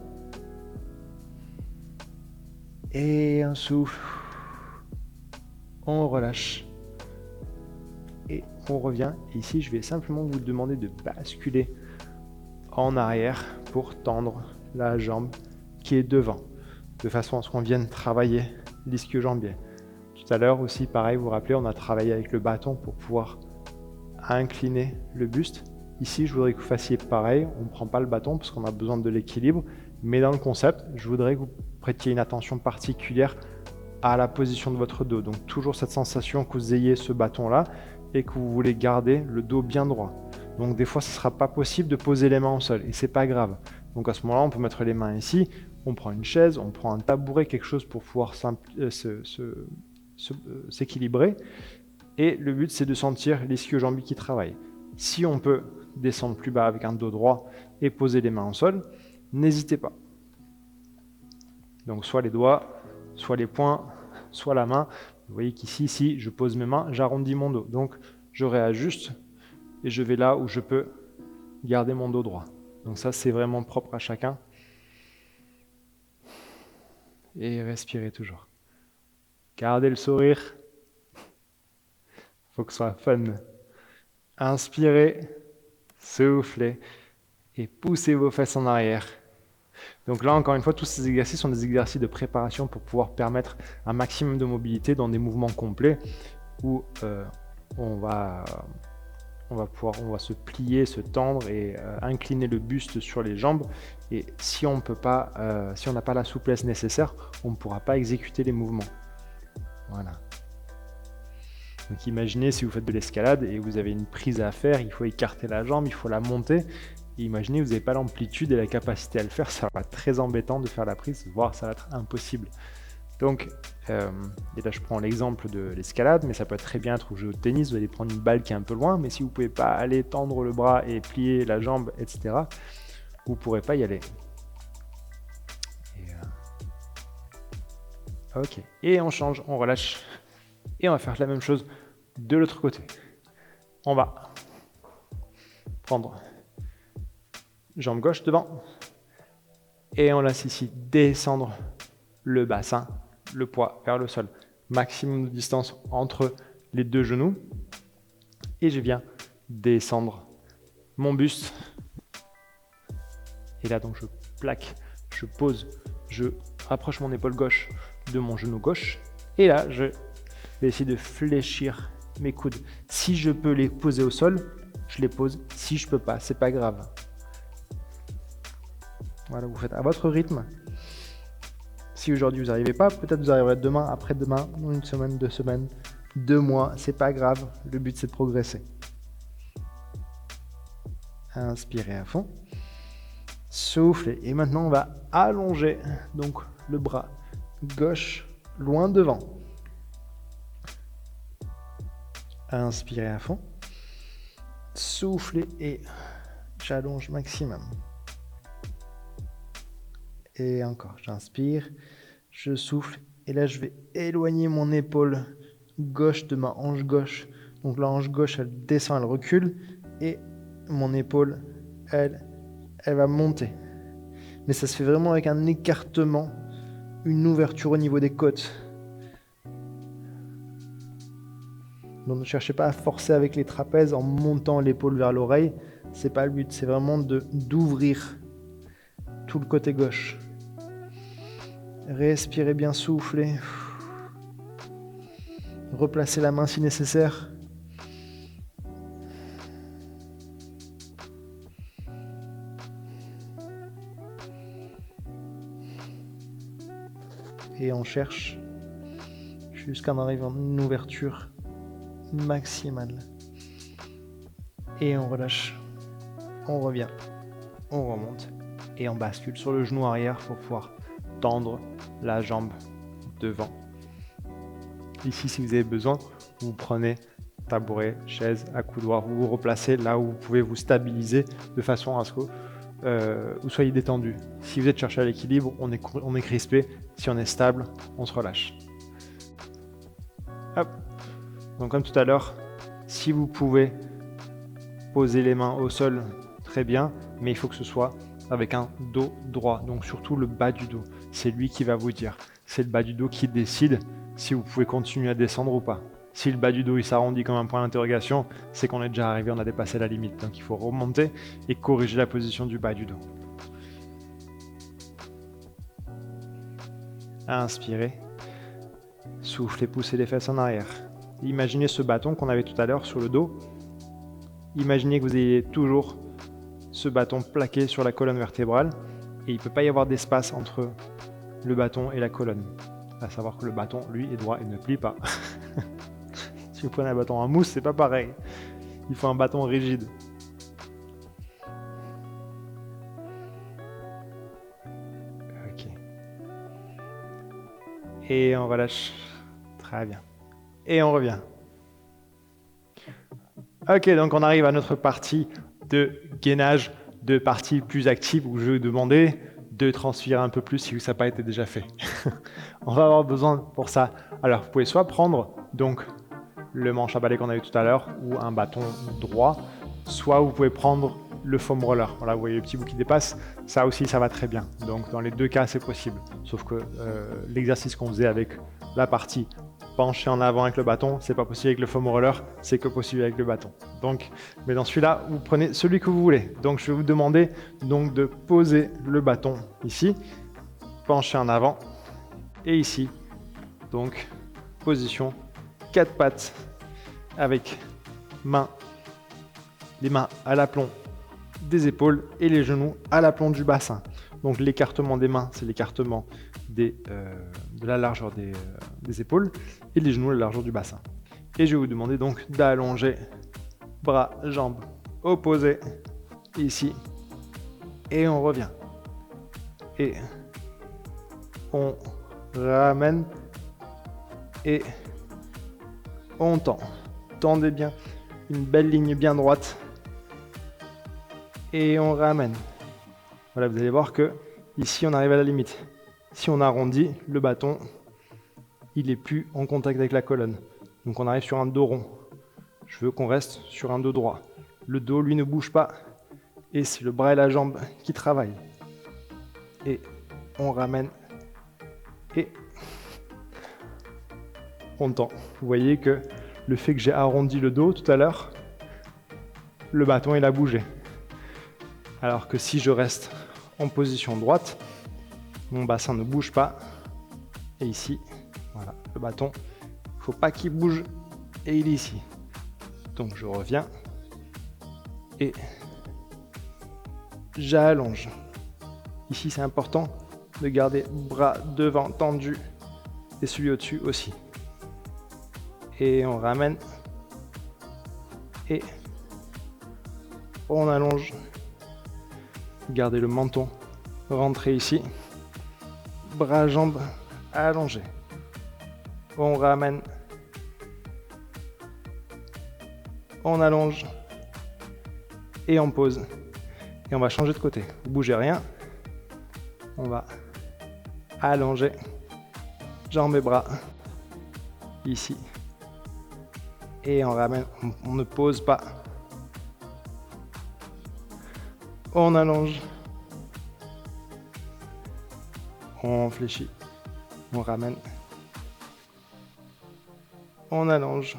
Et un souffle. On relâche. Et on revient. Et ici, je vais simplement vous demander de basculer en arrière pour tendre la jambe qui est devant, de façon à ce qu'on vienne travailler l'ischio-jambier. Tout à l'heure aussi, pareil, vous vous rappelez, on a travaillé avec le bâton pour pouvoir incliner le buste. Ici, je voudrais que vous fassiez pareil, on ne prend pas le bâton parce qu'on a besoin de l'équilibre, mais dans le concept, je voudrais que vous prêtiez une attention particulière à la position de votre dos. Donc toujours cette sensation que vous ayez ce bâton-là et que vous voulez garder le dos bien droit. Donc des fois, ce ne sera pas possible de poser les mains au sol et c'est pas grave. Donc à ce moment-là, on peut mettre les mains ici, on prend une chaise, on prend un tabouret, quelque chose pour pouvoir s'équilibrer. Et le but, c'est de sentir l'ischio-jambier qui travaille. Si on peut descendre plus bas avec un dos droit et poser les mains au sol, n'hésitez pas. Donc soit les doigts, soit les poings, soit la main. Vous voyez qu'ici, si je pose mes mains, j'arrondis mon dos. Donc je réajuste et je vais là où je peux garder mon dos droit. Donc ça, c'est vraiment propre à chacun. Et respirez toujours. Gardez le sourire. Il faut que ce soit fun. Inspirez, soufflez et poussez vos fesses en arrière. Donc là, encore une fois, tous ces exercices sont des exercices de préparation pour pouvoir permettre un maximum de mobilité dans des mouvements complets où on va se plier, se tendre et incliner le buste sur les jambes. Et si on n'a pas la souplesse nécessaire, on ne pourra pas exécuter les mouvements. Voilà. Donc imaginez si vous faites de l'escalade et vous avez une prise à faire, il faut écarter la jambe, il faut la monter. Et imaginez que vous n'avez pas l'amplitude et la capacité à le faire, ça va être très embêtant de faire la prise, voire ça va être impossible. Donc, et là je prends l'exemple de l'escalade, mais ça peut très bien être au jeu de tennis, vous allez prendre une balle qui est un peu loin, mais si vous ne pouvez pas aller tendre le bras et plier la jambe, etc., vous ne pourrez pas y aller. Ok, et on change, on relâche, et on va faire la même chose de l'autre côté. On va prendre jambe gauche devant, et on laisse ici descendre le bassin, le poids vers le sol. Maximum de distance entre les deux genoux. Et je viens descendre mon buste. Et là, donc, je plaque, je pose, je rapproche mon épaule gauche de mon genou gauche. Et là, je vais essayer de fléchir mes coudes. Si je peux les poser au sol, je les pose. Si je ne peux pas, c'est pas grave. Voilà, vous faites à votre rythme. Si aujourd'hui vous n'arrivez pas, peut-être vous arriverez demain, après-demain, dans une semaine, 2 semaines, 2 mois, c'est pas grave. Le but c'est de progresser. Inspirez à fond. Soufflez. Et maintenant on va allonger donc le bras gauche loin devant. Inspirez à fond. Soufflez et j'allonge maximum. Et encore, j'inspire, je souffle et là je vais éloigner mon épaule gauche de ma hanche gauche. Donc la hanche gauche elle descend, elle recule et mon épaule elle va monter. Mais ça se fait vraiment avec un écartement, une ouverture au niveau des côtes. Donc ne cherchez pas à forcer avec les trapèzes en montant l'épaule vers l'oreille, c'est pas le but, c'est vraiment d'ouvrir tout le côté gauche. Respirez bien, soufflez. Replacez la main si nécessaire. Et on cherche jusqu'à en arriver en une ouverture maximale. Et on relâche. On revient. On remonte. Et on bascule sur le genou arrière pour pouvoir tendre la jambe devant. Ici, si vous avez besoin, vous prenez tabouret, chaise, accoudoir, vous vous replacez là où vous pouvez vous stabiliser de façon à ce que vous soyez détendu. Si vous êtes cherché à l'équilibre, on est crispé. Si on est stable, on se relâche. Hop. Donc comme tout à l'heure, si vous pouvez poser les mains au sol, très bien, mais il faut que ce soit avec un dos droit, donc surtout le bas du dos. C'est lui qui va vous dire. C'est le bas du dos qui décide si vous pouvez continuer à descendre ou pas. Si le bas du dos il s'arrondit comme un point d'interrogation, c'est qu'on est déjà arrivé, on a dépassé la limite. Donc il faut remonter et corriger la position du bas du dos. Inspirez. Soufflez, poussez les fesses en arrière. Imaginez ce bâton qu'on avait tout à l'heure sur le dos. Imaginez que vous ayez toujours ce bâton plaqué sur la colonne vertébrale et il ne peut pas y avoir d'espace entre le bâton et la colonne. À savoir que le bâton, lui, est droit et ne plie pas. Si vous prenez un bâton en mousse, c'est pas pareil. Il faut un bâton rigide. Et on relâche. Très bien. Et on revient. Ok, donc on arrive à notre partie de gainage, de partie plus active où je vais vous demander de transpirer un peu plus si ça n'a pas été déjà fait. On va avoir besoin pour ça. Alors, vous pouvez soit prendre donc le manche à balai qu'on a eu tout à l'heure ou un bâton droit, soit vous pouvez prendre le foam roller. Voilà, vous voyez le petit bout qui dépasse, ça aussi ça va très bien. Donc dans les deux cas c'est possible. Sauf que l'exercice qu'on faisait avec la partie penché en avant avec le bâton, c'est pas possible avec le foam roller, c'est que possible avec le bâton. Donc, mais dans celui-là, vous prenez celui que vous voulez. Donc je vais vous demander donc de poser le bâton ici, penché en avant, et ici, donc position 4 pattes avec les mains à l'aplomb des épaules et les genoux à l'aplomb du bassin. Donc l'écartement des mains, c'est l'écartement de la largeur des épaules et les genoux à la largeur du bassin. Et je vais vous demander donc d'allonger bras, jambes opposés ici et on revient. Et on ramène et on tend. Tendez bien, une belle ligne bien droite et on ramène. Voilà, vous allez voir que ici on arrive à la limite. Si on arrondit, le bâton, il est plus en contact avec la colonne. Donc on arrive sur un dos rond. Je veux qu'on reste sur un dos droit. Le dos, lui, ne bouge pas. Et c'est le bras et la jambe qui travaillent. Et on ramène. Et on tend. Vous voyez que le fait que j'ai arrondi le dos tout à l'heure, le bâton, il a bougé. Alors que si je reste en position droite, mon bassin ne bouge pas. Et ici, voilà, le bâton, il ne faut pas qu'il bouge. Et il est ici. Donc je reviens. Et j'allonge. Ici, c'est important de garder bras devant tendu et celui au-dessus aussi. Et on ramène. Et on allonge. Gardez le menton. Rentrez ici. Bras, jambes allongés. On ramène. On allonge. Et on pose. Et on va changer de côté. Vous bougez rien. On va allonger. Jambes et bras. Ici. Et on ramène. On ne pose pas. On allonge. On fléchit. On ramène. On allonge.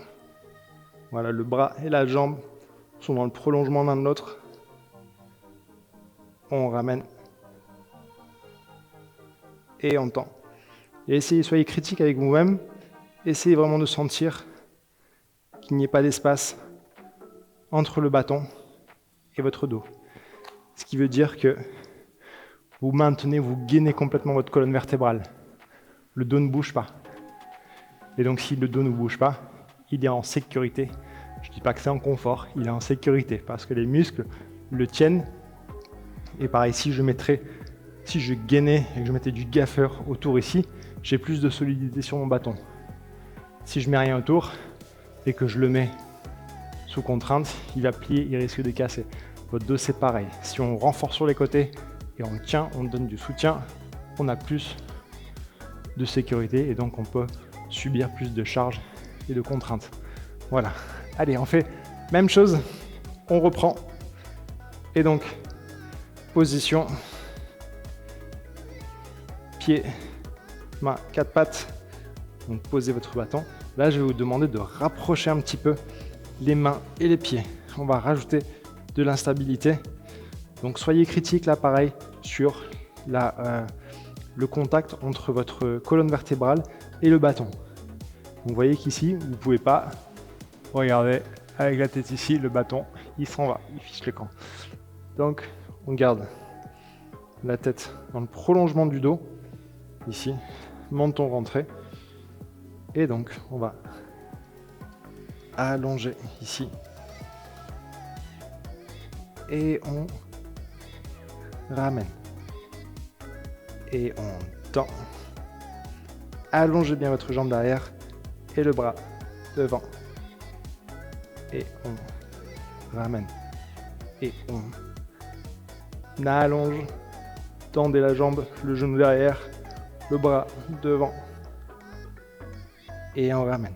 Voilà, le bras et la jambe sont dans le prolongement l'un de l'autre. On ramène. Et on tend. Et essayez, soyez critique avec vous-même. Essayez vraiment de sentir qu'il n'y ait pas d'espace entre le bâton et votre dos. Ce qui veut dire que vous maintenez, vous gainez complètement votre colonne vertébrale. Le dos ne bouge pas. Et donc si le dos ne bouge pas, il est en sécurité. Je ne dis pas que c'est en confort, il est en sécurité parce que les muscles le tiennent. Et pareil, si je gainais et que je mettais du gaffeur autour ici, j'ai plus de solidité sur mon bâton. Si je mets rien autour et que je le mets sous contrainte, il va plier, il risque de casser. Votre dos, c'est pareil. Si on renforce sur les côtés et on tient, on donne du soutien, on a plus de sécurité et donc on peut subir plus de charges et de contraintes. Voilà. Allez, on fait même chose. On reprend. Et donc, position. Pied, main, 4 pattes. Donc, posez votre bâton. Là, je vais vous demander de rapprocher un petit peu les mains et les pieds. On va rajouter de l'instabilité. Donc, soyez critique là, pareil, sur le contact entre votre colonne vertébrale et le bâton. Vous voyez qu'ici, vous ne pouvez pas, regardez, avec la tête ici, le bâton, il s'en va, il fiche le camp. Donc, on garde la tête dans le prolongement du dos, ici, menton rentré. Et donc, on va allonger ici. Et on ramène. Et on tend. allongez bien votre jambe derrière et le bras devant. Et on ramène. Et on allonge. Tendez la jambe, le genou derrière, le bras devant. Et on ramène.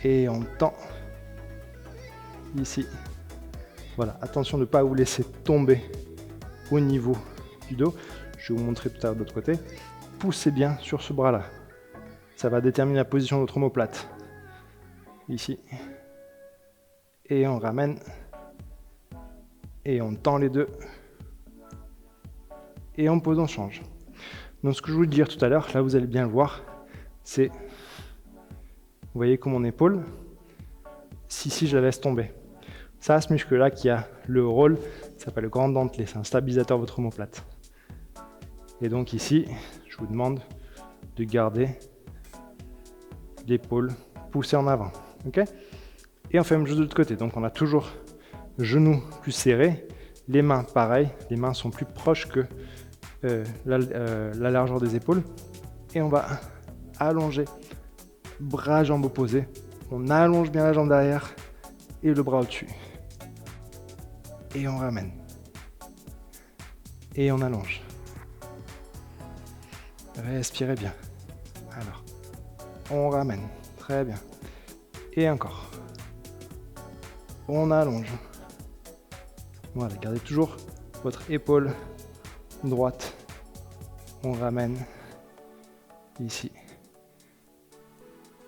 Et on tend. Ici. Voilà, attention de ne pas vous laisser tomber au niveau du dos. Je vais vous montrer tout à l'heure de l'autre côté. Poussez bien sur ce bras-là. Ça va déterminer la position de votre omoplate. Ici. Et on ramène. Et on tend les deux. Et on pose, on change. Donc ce que je voulais dire tout à l'heure, là vous allez bien le voir, c'est, vous voyez comme mon épaule, si je la laisse tomber. Ça, ce muscle-là qui a le rôle, ça s'appelle le grand dentelé, c'est un stabilisateur de votre omoplate. Et donc ici, je vous demande de garder l'épaule poussée en avant. Okay, et on fait la même chose de l'autre côté. Donc on a toujours genoux plus serrés, les mains pareil, les mains sont plus proches que la largeur des épaules. Et on va allonger, bras, jambes opposées. On allonge bien la jambe derrière et le bras au-dessus. Et on ramène. Et on allonge. Respirez bien. Alors, on ramène. Très bien. Et encore. On allonge. Voilà, gardez toujours votre épaule droite. On ramène. Ici.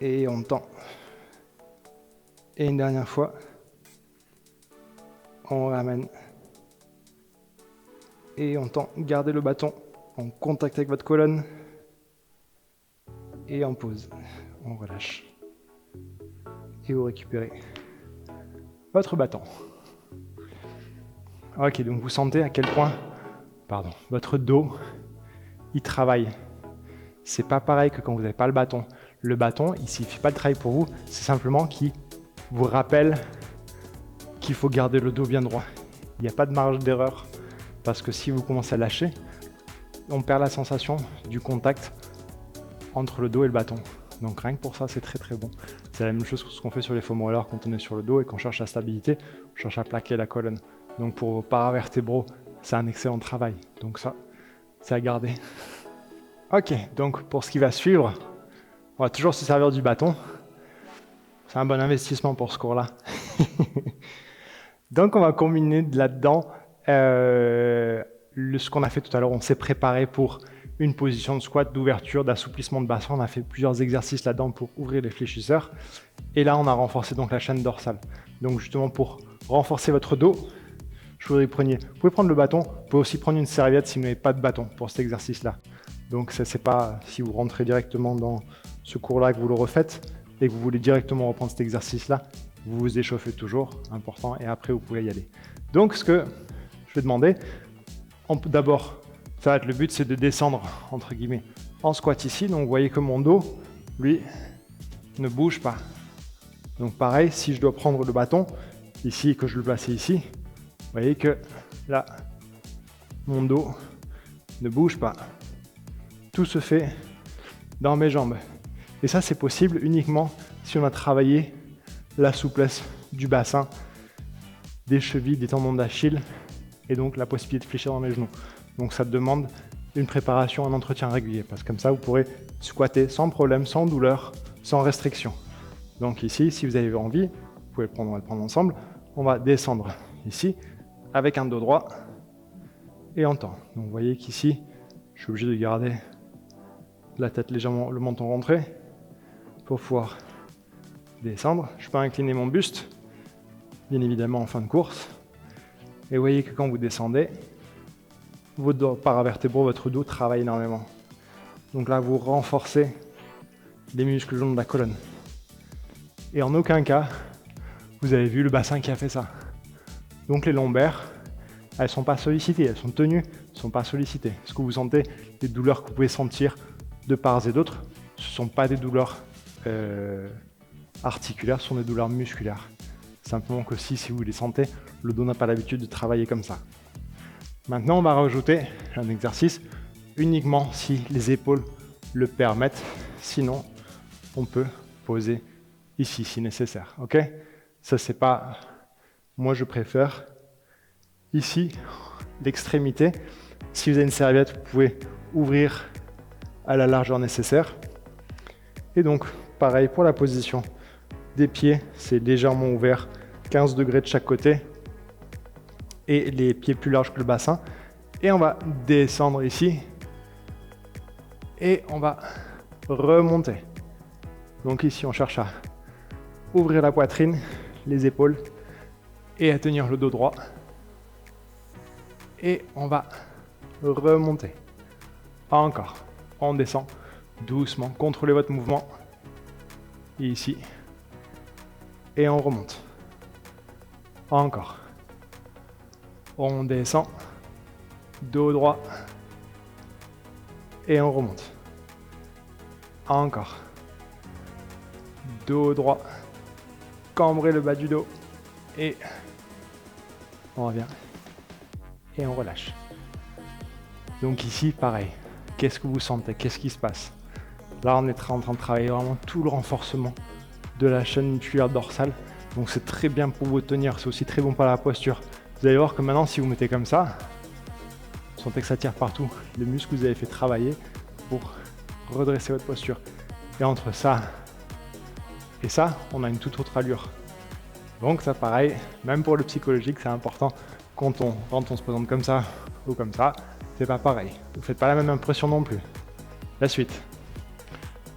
Et on tend. Et une dernière fois. On ramène. Et on tend. Gardez le bâton en contact avec votre colonne. Et on pose. On relâche. Et vous récupérez votre bâton. Ok, donc vous sentez à quel point, votre dos, il travaille. C'est pas pareil que quand vous n'avez pas le bâton. Le bâton, il ne fait pas le travail pour vous, c'est simplement qu'il vous rappelle qu'il faut garder le dos bien droit. Il n'y a pas de marge d'erreur, parce que si vous commencez à lâcher, on perd la sensation du contact entre le dos et le bâton. Donc rien que pour ça, c'est très très bon. C'est la même chose que ce qu'on fait sur les faux rollers quand on est sur le dos et qu'on cherche la stabilité, on cherche à plaquer la colonne. Donc pour vos paravertébraux, c'est un excellent travail. Donc ça, c'est à garder. Ok, donc pour ce qui va suivre, on va toujours se servir du bâton. C'est un bon investissement pour ce cours-là. Donc on va combiner là-dedans ce qu'on a fait tout à l'heure. On s'est préparé pour une position de squat, d'ouverture, d'assouplissement de bassin. On a fait plusieurs exercices là-dedans pour ouvrir les fléchisseurs. Et là, on a renforcé donc la chaîne dorsale. Donc justement pour renforcer votre dos, je voudrais que vous pouvez prendre le bâton, vous pouvez aussi prendre une serviette si vous n'avez pas de bâton pour cet exercice-là. Donc ça, c'est pas si vous rentrez directement dans ce cours-là que vous le refaites et que vous voulez directement reprendre cet exercice-là, vous vous échauffez toujours, important, et après vous pouvez y aller. Donc ce que je vais demander, d'abord, ça va être le but, c'est de descendre entre guillemets en squat ici. Donc vous voyez que mon dos, lui, ne bouge pas. Donc pareil, si je dois prendre le bâton ici et que je le place ici, vous voyez que là, mon dos ne bouge pas. Tout se fait dans mes jambes. Et ça, c'est possible uniquement si on a travaillé la souplesse du bassin, des chevilles, des tendons d'Achille, et donc la possibilité de fléchir dans mes genoux. Donc ça demande une préparation, un entretien régulier, parce que comme ça, vous pourrez squatter sans problème, sans douleur, sans restriction. Donc ici, si vous avez envie, vous pouvez on va le prendre ensemble, on va descendre ici, avec un dos droit, et on tend. Donc vous voyez qu'ici, je suis obligé de garder la tête légèrement, le menton rentré, pour pouvoir descendre. Je peux incliner mon buste, bien évidemment en fin de course. Et vous voyez que quand vous descendez, vos paravertébraux, votre dos travaille énormément. Donc là, vous renforcez les muscles le long de la colonne. Et en aucun cas, vous avez vu le bassin qui a fait ça. Donc les lombaires, elles ne sont pas sollicitées, elles sont tenues, elles ne sont pas sollicitées. Est-ce que vous sentez des douleurs que vous pouvez sentir de part et d'autre? Ce ne sont pas des douleurs articulaires, ce sont des douleurs musculaires. Simplement que si vous les sentez, le dos n'a pas l'habitude de travailler comme ça. Maintenant, on va rajouter un exercice uniquement si les épaules le permettent. Sinon, on peut poser ici si nécessaire. Ok? Ça, c'est pas... Moi, je préfère ici, l'extrémité. Si vous avez une serviette, vous pouvez ouvrir à la largeur nécessaire. Et donc, pareil pour la position des pieds, c'est légèrement ouvert, 15 degrés de chaque côté. Et les pieds plus larges que le bassin. Et on va descendre ici. Et on va remonter. Donc ici, on cherche à ouvrir la poitrine, les épaules et à tenir le dos droit. Et on va remonter. Encore. On descend doucement. Contrôlez votre mouvement. Et ici. Et on remonte. Encore. On descend. Dos droit. Et on remonte. Encore. Dos droit. Cambrez le bas du dos. Et on revient. Et on relâche. Donc ici, pareil. Qu'est-ce que vous sentez? Qu'est-ce qui se passe? Là, on est en train de travailler vraiment tout le renforcement de la chaîne musculaire dorsale. Donc c'est très bien pour vous tenir. C'est aussi très bon pour la posture. Vous allez voir que maintenant, si vous mettez comme ça, vous sentez que ça tire partout. Les muscles que vous avez fait travailler pour redresser votre posture. Et entre ça et ça, on a une toute autre allure. Donc ça, pareil, même pour le psychologique, c'est important. Quand on se présente comme ça ou comme ça, c'est pas pareil. Vous ne faites pas la même impression non plus. La suite.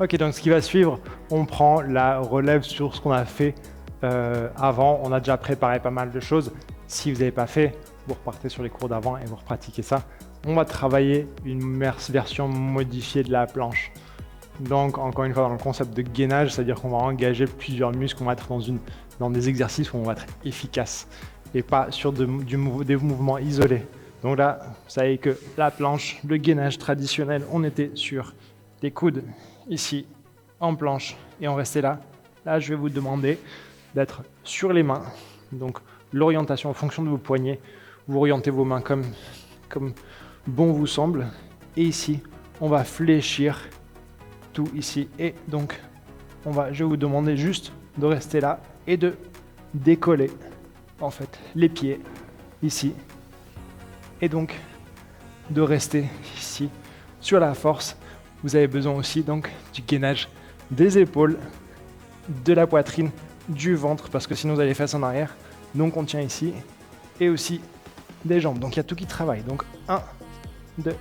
Ok, donc ce qui va suivre, on prend la relève sur ce qu'on a fait avant. On a déjà préparé pas mal de choses. Si vous n'avez pas fait, vous repartez sur les cours d'avant et vous repratiquez ça. On va travailler une version modifiée de la planche. Donc, encore une fois, dans le concept de gainage, c'est-à-dire qu'on va engager plusieurs muscles, on va être dans des exercices où on va être efficace et pas sur des mouvements isolés. Donc là, vous savez que la planche, le gainage traditionnel, on était sur des coudes ici, en planche, et on restait là. Là, je vais vous demander d'être sur les mains. Donc, l'orientation en fonction de vos poignets. Vous orientez vos mains comme bon vous semble. Et ici, on va fléchir tout ici. Et donc, je vais vous demander juste de rester là et de décoller, en fait, les pieds ici. Et donc, de rester ici sur la force. Vous avez besoin aussi donc du gainage des épaules, de la poitrine, du ventre, parce que sinon vous avez les fesses en arrière. Donc on tient ici. Et aussi des jambes. Donc il y a tout qui travaille. Donc 1, 2,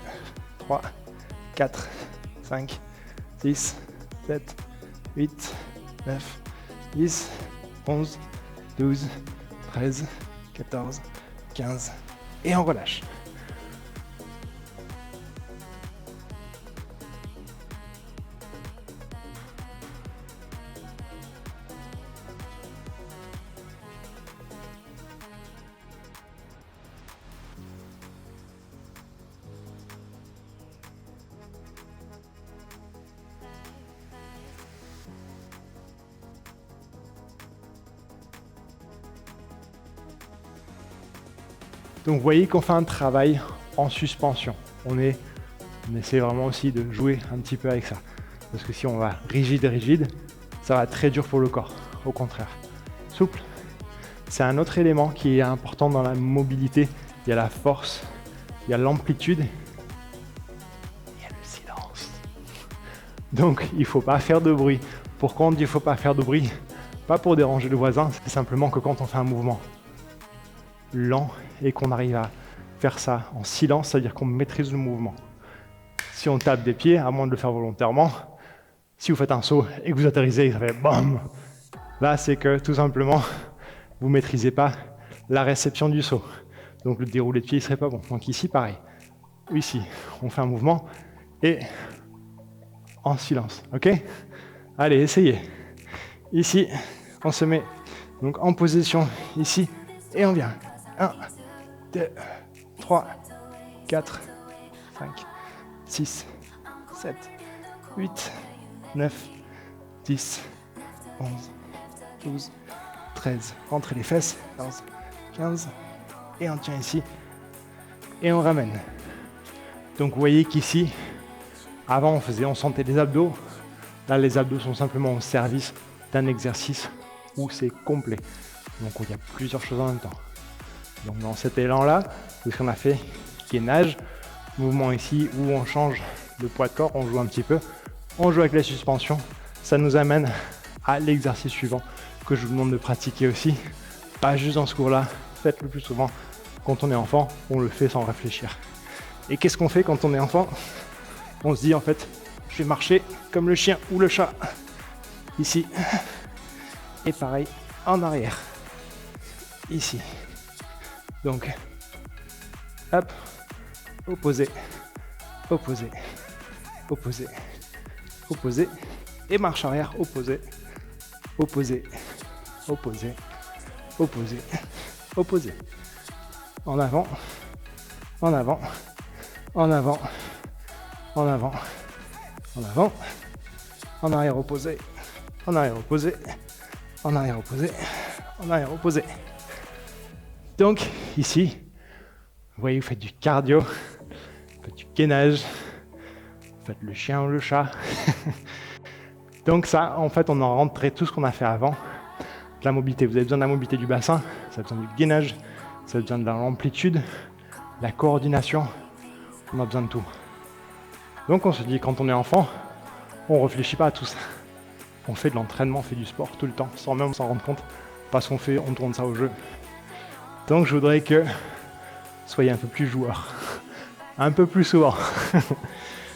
3, 4, 5, 6, 7, 8, 9, 10, 11, 12, 13, 14, 15. Et on relâche. Donc vous voyez qu'on fait un travail en suspension. On essaie vraiment aussi de jouer un petit peu avec ça. Parce que si on va rigide, ça va être très dur pour le corps. Au contraire, souple. C'est un autre élément qui est important dans la mobilité. Il y a la force, il y a l'amplitude, il y a le silence. Donc il ne faut pas faire de bruit. Pourquoi on dit qu'il ne faut pas faire de bruit? Pas pour déranger le voisin, c'est simplement que quand on fait un mouvement lent et qu'on arrive à faire ça en silence, c'est-à-dire qu'on maîtrise le mouvement. Si on tape des pieds, à moins de le faire volontairement, si vous faites un saut et que vous atterrissez, ça fait BAM. Là, c'est que tout simplement, vous ne maîtrisez pas la réception du saut. Donc le déroulé de pied ne serait pas bon. Donc ici, pareil. Ici, on fait un mouvement et en silence. Ok? Allez, essayez. Ici, on se met donc en position ici et on vient. 1, 2, 3, 4, 5, 6, 7, 8, 9, 10, 11, 12, 13. Rentrez les fesses. 14, 15. Et on tient ici. Et on ramène. Donc vous voyez qu'ici, Avant, on sentait les abdos. Là, les abdos sont simplement au service d'un exercice où c'est complet. Donc, il y a plusieurs choses en même temps. Donc, dans cet élan-là, ce qu'on a fait, gainage, mouvement ici où on change de poids de corps, on joue un petit peu, on joue avec la suspension. Ça nous amène à l'exercice suivant que je vous demande de pratiquer aussi. Pas juste dans ce cours-là, faites-le plus souvent. Quand on est enfant, on le fait sans réfléchir. Et qu'est-ce qu'on fait quand on est enfant? On se dit en fait, je vais marcher comme le chien ou le chat. Ici. Et pareil, en arrière. Ici. Donc, hop, opposé, opposé, opposé, opposé. Et marche arrière, opposé, opposé, opposé, opposé, opposé. En avant, en avant, en avant, en avant, en avant, en arrière opposé, en arrière opposé, en arrière opposé, en arrière opposé. Donc ici, vous voyez, vous faites du cardio, vous faites du gainage, vous faites le chien ou le chat. Donc ça, en fait, on en rentrait tout ce qu'on a fait avant. La mobilité, vous avez besoin de la mobilité du bassin, vous avez besoin du gainage, vous avez besoin de l'amplitude, la coordination, on a besoin de tout. Donc on se dit, quand on est enfant, on ne réfléchit pas à tout ça. On fait de l'entraînement, on fait du sport tout le temps, sans même s'en rendre compte, parce qu'on fait, on tourne ça au jeu. Donc je voudrais que vous soyez un peu plus joueurs, un peu plus souvent.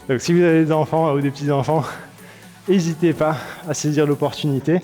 Donc si vous avez des enfants ou des petits-enfants, n'hésitez pas à saisir l'opportunité.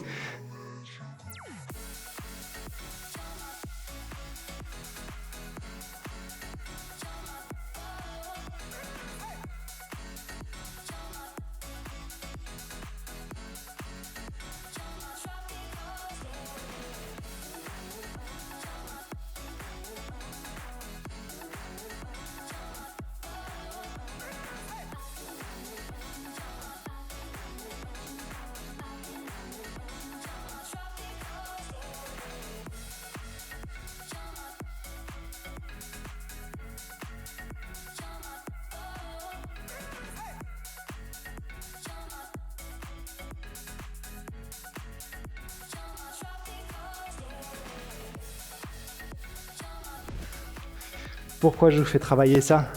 Pourquoi je vous fais travailler ça?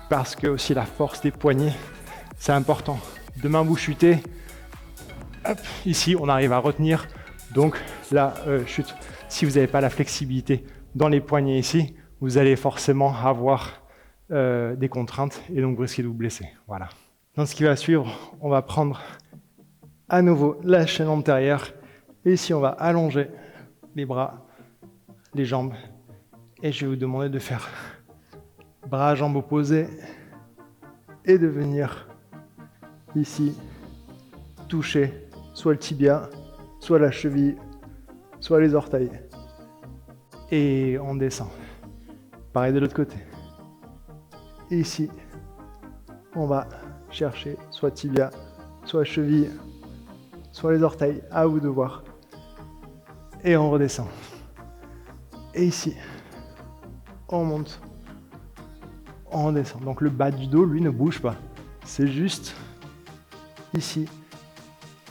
Parce que aussi la force des poignets, c'est important. Demain vous chutez, hop, ici on arrive à retenir, donc la chute. Si vous n'avez pas la flexibilité dans les poignets ici, vous allez forcément avoir des contraintes et donc vous risquez de vous blesser. Voilà. Dans ce qui va suivre, on va prendre à nouveau la chaîne antérieure et ici on va allonger les bras, les jambes. Et je vais vous demander de faire bras, jambes opposés et de venir ici toucher soit le tibia, soit la cheville, soit les orteils. Et on descend. Pareil de l'autre côté. Et ici, on va chercher soit tibia, soit cheville, soit les orteils. À vous de voir. Et on redescend. Et ici, on monte, on descend. Donc le bas du dos, lui, ne bouge pas. C'est juste ici,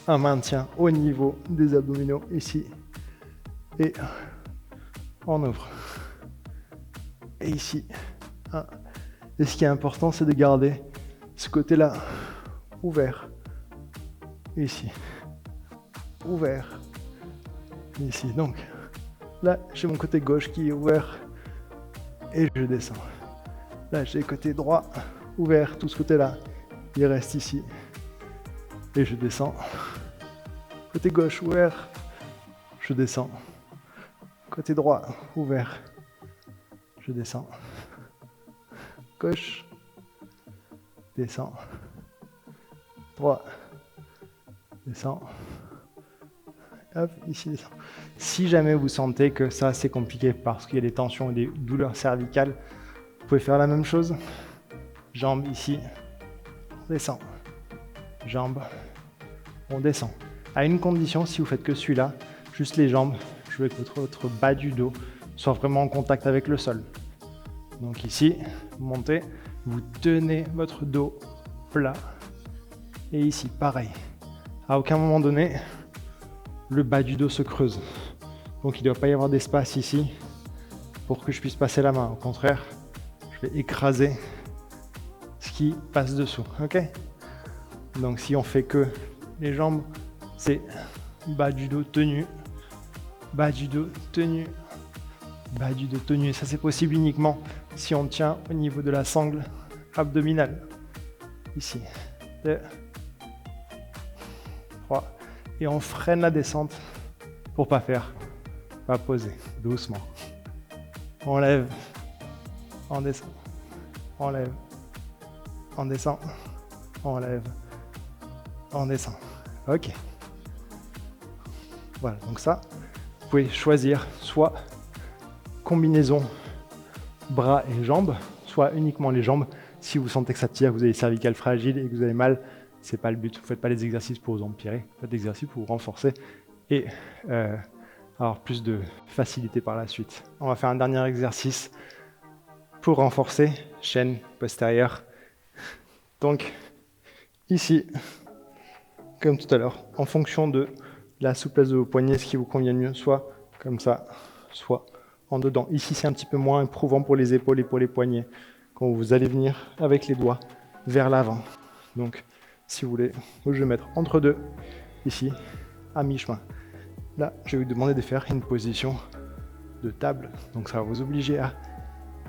un maintien au niveau des abdominaux, ici. Et on ouvre. Et ici. Et ce qui est important, c'est de garder ce côté-là ouvert. Ici. Ouvert. Ici. Donc là, j'ai mon côté gauche qui est ouvert. Et je descends. Là, j'ai le côté droit ouvert, tout ce côté-là. Il reste ici. Et je descends. Côté gauche ouvert. Je descends. Côté droit ouvert. Je descends. Gauche. Descends. Droit. Descends. Hop, ici, descends. Si jamais vous sentez que ça c'est compliqué parce qu'il y a des tensions et des douleurs cervicales, vous pouvez faire la même chose. Jambes ici, on descend. Jambes, on descend. À une condition, si vous faites que celui-là, juste les jambes, je veux que votre bas du dos soit vraiment en contact avec le sol. Donc ici, vous montez, vous tenez votre dos plat. Et ici, pareil. À aucun moment donné, le bas du dos se creuse. Donc il ne doit pas y avoir d'espace ici pour que je puisse passer la main. Au contraire, je vais écraser ce qui passe dessous. Ok? Donc si on fait que les jambes, c'est bas du dos tenu, bas du dos tenu, bas du dos tenu. Et ça, c'est possible uniquement si on tient au niveau de la sangle abdominale. Ici. 2, 3. Et on freine la descente pour pas poser. Doucement. On lève, on descend, on lève, on descend, on lève, on descend. Ok. Voilà, donc ça, vous pouvez choisir soit combinaison bras et jambes, soit uniquement les jambes. Si vous sentez que ça tire, que vous avez les cervicales fragiles et que vous avez mal, c'est pas le but. Vous ne faites pas les exercices pour vous empirer, vous faites des exercices pour vous renforcer et avoir plus de facilité par la suite. On va faire un dernier exercice pour renforcer chaîne postérieure. Donc ici, comme tout à l'heure, en fonction de la souplesse de vos poignets, ce qui vous convient mieux, soit comme ça, soit en dedans. Ici, c'est un petit peu moins éprouvant pour les épaules et pour les poignets, quand vous allez venir avec les doigts vers l'avant. Donc, si vous voulez, je vais mettre entre deux, ici, à mi-chemin. Là, je vais vous demander de faire une position de table. Donc, ça va vous obliger à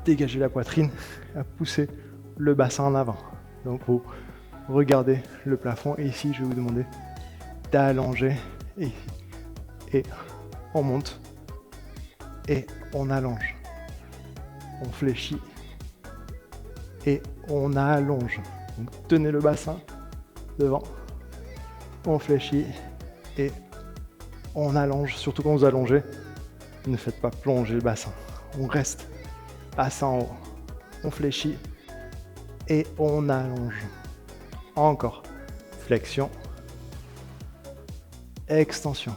dégager la poitrine, à pousser le bassin en avant. Donc, vous regardez le plafond. Et ici, je vais vous demander d'allonger. Et on monte. Et on allonge. On fléchit. Et on allonge. Donc, tenez le bassin devant. On fléchit. Et on allonge. Surtout quand vous allongez, ne faites pas plonger le bassin. On reste bassin en haut. On fléchit. Et on allonge. Encore. Flexion. Extension.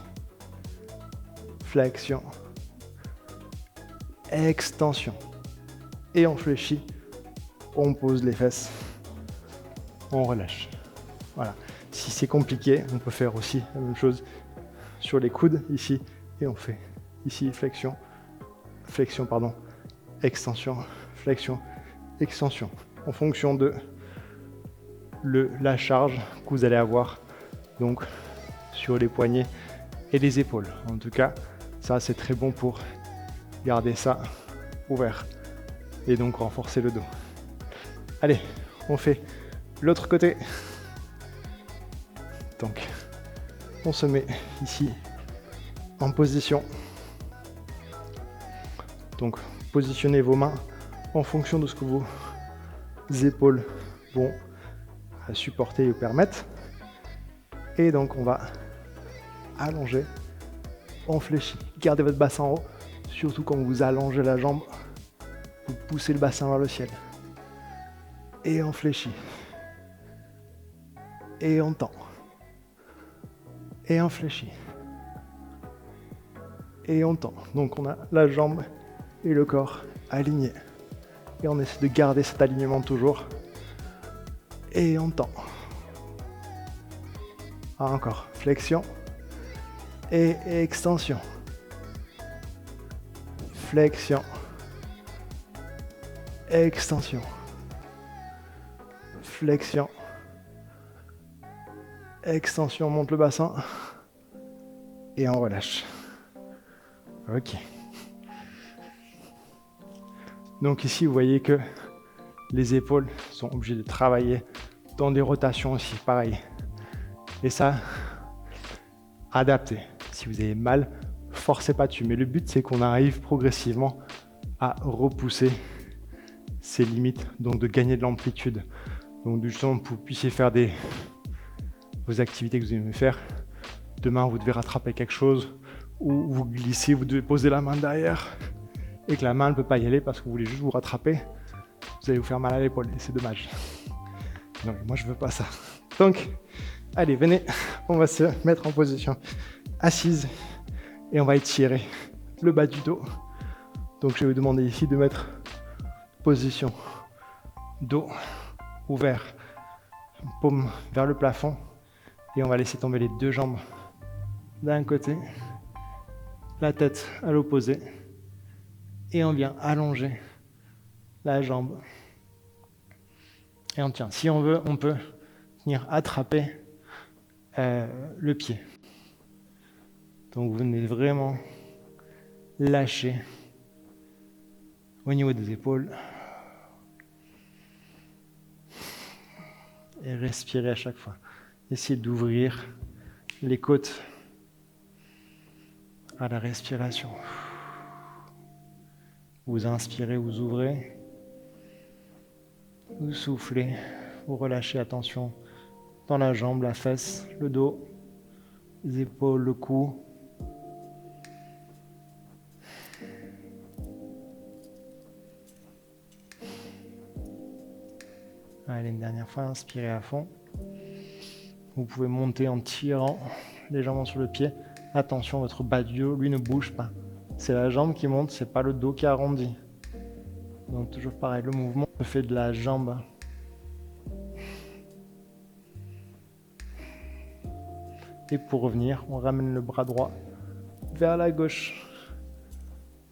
Flexion. Extension. Et on fléchit. On pose les fesses. On relâche. Voilà. Si c'est compliqué, on peut faire aussi la même chose sur les coudes, ici. Et on fait ici flexion. Flexion, pardon. Extension. Flexion. Extension. En fonction de la charge que vous allez avoir donc sur les poignets et les épaules. En tout cas, ça c'est très bon pour garder ça ouvert et donc renforcer le dos. Allez, on fait l'autre côté. Donc, on se met ici en position. Donc, positionnez vos mains en fonction de ce que vos épaules vont supporter et vous permettre. Et donc, on va allonger. On fléchit. Gardez votre bassin en haut. Surtout quand vous allongez la jambe, vous poussez le bassin vers le ciel. Et on fléchit. Et on tend. Et on fléchit. Et on tend. Donc on a la jambe et le corps alignés. Et on essaie de garder cet alignement toujours. Et on tend. Encore. Flexion. Et extension. Flexion. Extension. Flexion. Extension, on monte le bassin. Et on relâche. Ok. Donc ici, vous voyez que les épaules sont obligées de travailler dans des rotations aussi, pareil. Et ça, adaptez. Si vous avez mal, forcez pas dessus. Mais le but, c'est qu'on arrive progressivement à repousser ces limites, donc de gagner de l'amplitude. Donc justement, pour que vous puissiez faire vos activités que vous aimez faire. Demain, vous devez rattraper quelque chose, ou vous glissez, vous devez poser la main derrière, et que la main ne peut pas y aller parce que vous voulez juste vous rattraper. Vous allez vous faire mal à l'épaule, et c'est dommage. Donc moi, je veux pas ça. Donc, allez, venez, on va se mettre en position assise, et on va étirer le bas du dos. Donc je vais vous demander ici de mettre position dos ouvert paume vers le plafond. Et on va laisser tomber les deux jambes d'un côté, la tête à l'opposé. Et on vient allonger la jambe. Et on tient. Si on veut, on peut venir attraper le pied. Donc vous venez vraiment lâcher au niveau des épaules. Et respirer à chaque fois. Essayez d'ouvrir les côtes à la respiration. Vous inspirez, vous ouvrez. Vous soufflez, vous relâchez, attention, dans la jambe, la fesse, le dos, les épaules, le cou. Allez, une dernière fois, inspirez à fond. Vous pouvez monter en tirant légèrement sur le pied. Attention, votre bas du dos, lui, ne bouge pas. C'est la jambe qui monte, c'est pas le dos qui arrondit. Donc toujours pareil, le mouvement se fait de la jambe. Et pour revenir, on ramène le bras droit vers la gauche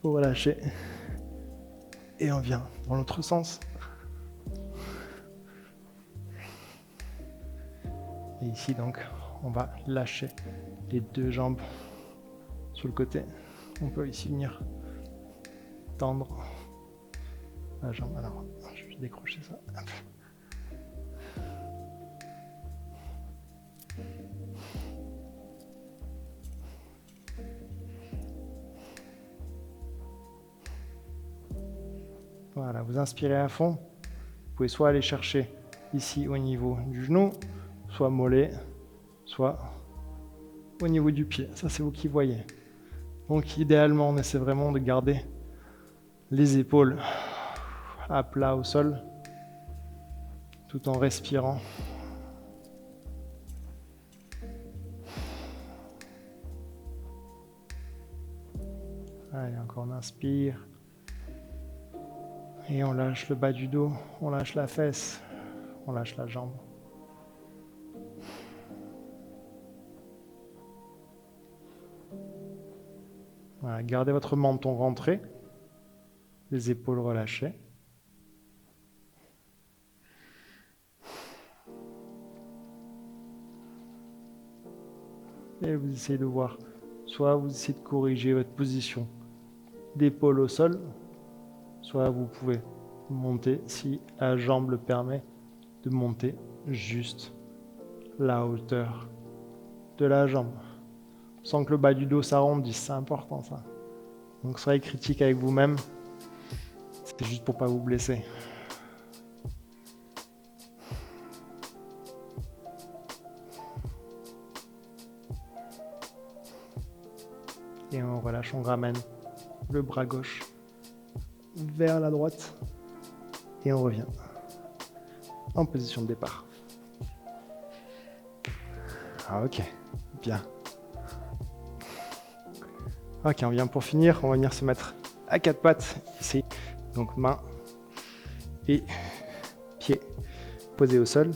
pour relâcher. Et on vient dans l'autre sens. Et ici donc, on va lâcher les deux jambes sur le côté. On peut ici venir tendre la jambe. Alors, je vais décrocher ça. Hop. Voilà, vous inspirez à fond. Vous pouvez soit aller chercher ici au niveau du genou, soit mollet, soit au niveau du pied. Ça, c'est vous qui voyez. Donc, idéalement, on essaie vraiment de garder les épaules à plat au sol, tout en respirant. Allez, encore on inspire. Et on lâche le bas du dos, on lâche la fesse, on lâche la jambe. Voilà, gardez votre menton rentré, les épaules relâchées. Et vous essayez de voir, soit vous essayez de corriger votre position d'épaule au sol, soit vous pouvez monter, si la jambe le permet, de monter juste la hauteur de la jambe. Sans que le bas du dos s'arrondisse, c'est important ça. Donc soyez critique avec vous-même, c'est juste pour pas vous blesser. Et on relâche, on ramène le bras gauche vers la droite et on revient en position de départ. Ah, ok, bien. Ok, on vient pour finir, on va venir se mettre à quatre pattes ici. Donc main et pied posés au sol.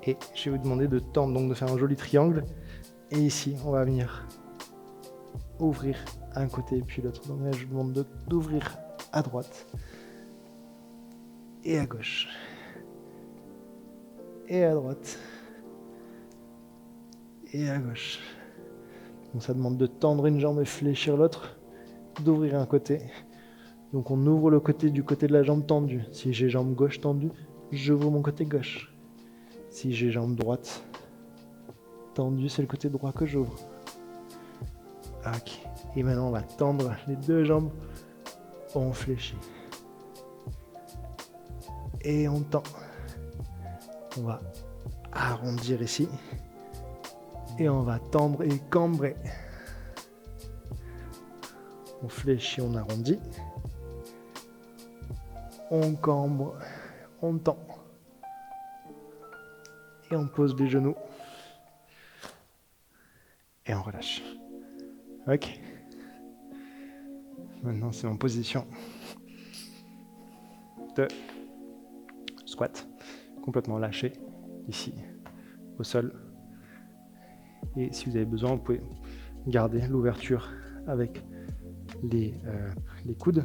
Et je vais vous demander de tendre, donc de faire un joli triangle. Et ici, on va venir ouvrir un côté et puis l'autre. Donc là, je vous demande d'ouvrir à droite et à gauche. Et à droite et à gauche. Donc ça demande de tendre une jambe et fléchir l'autre, d'ouvrir un côté. Donc on ouvre le côté du côté de la jambe tendue. Si j'ai jambe gauche tendue, j'ouvre mon côté gauche. Si j'ai jambe droite tendue, c'est le côté droit que j'ouvre. Ok. Et maintenant on va tendre les deux jambes. On fléchit. Et on tend. On va arrondir ici. Et on va tendre et cambrer. On fléchit, on arrondit. On cambre, on tend. Et on pose les genoux. Et on relâche. Ok. Maintenant, c'est en position de squat. Complètement lâché. ici au sol. Et si vous avez besoin, vous pouvez garder l'ouverture avec les coudes.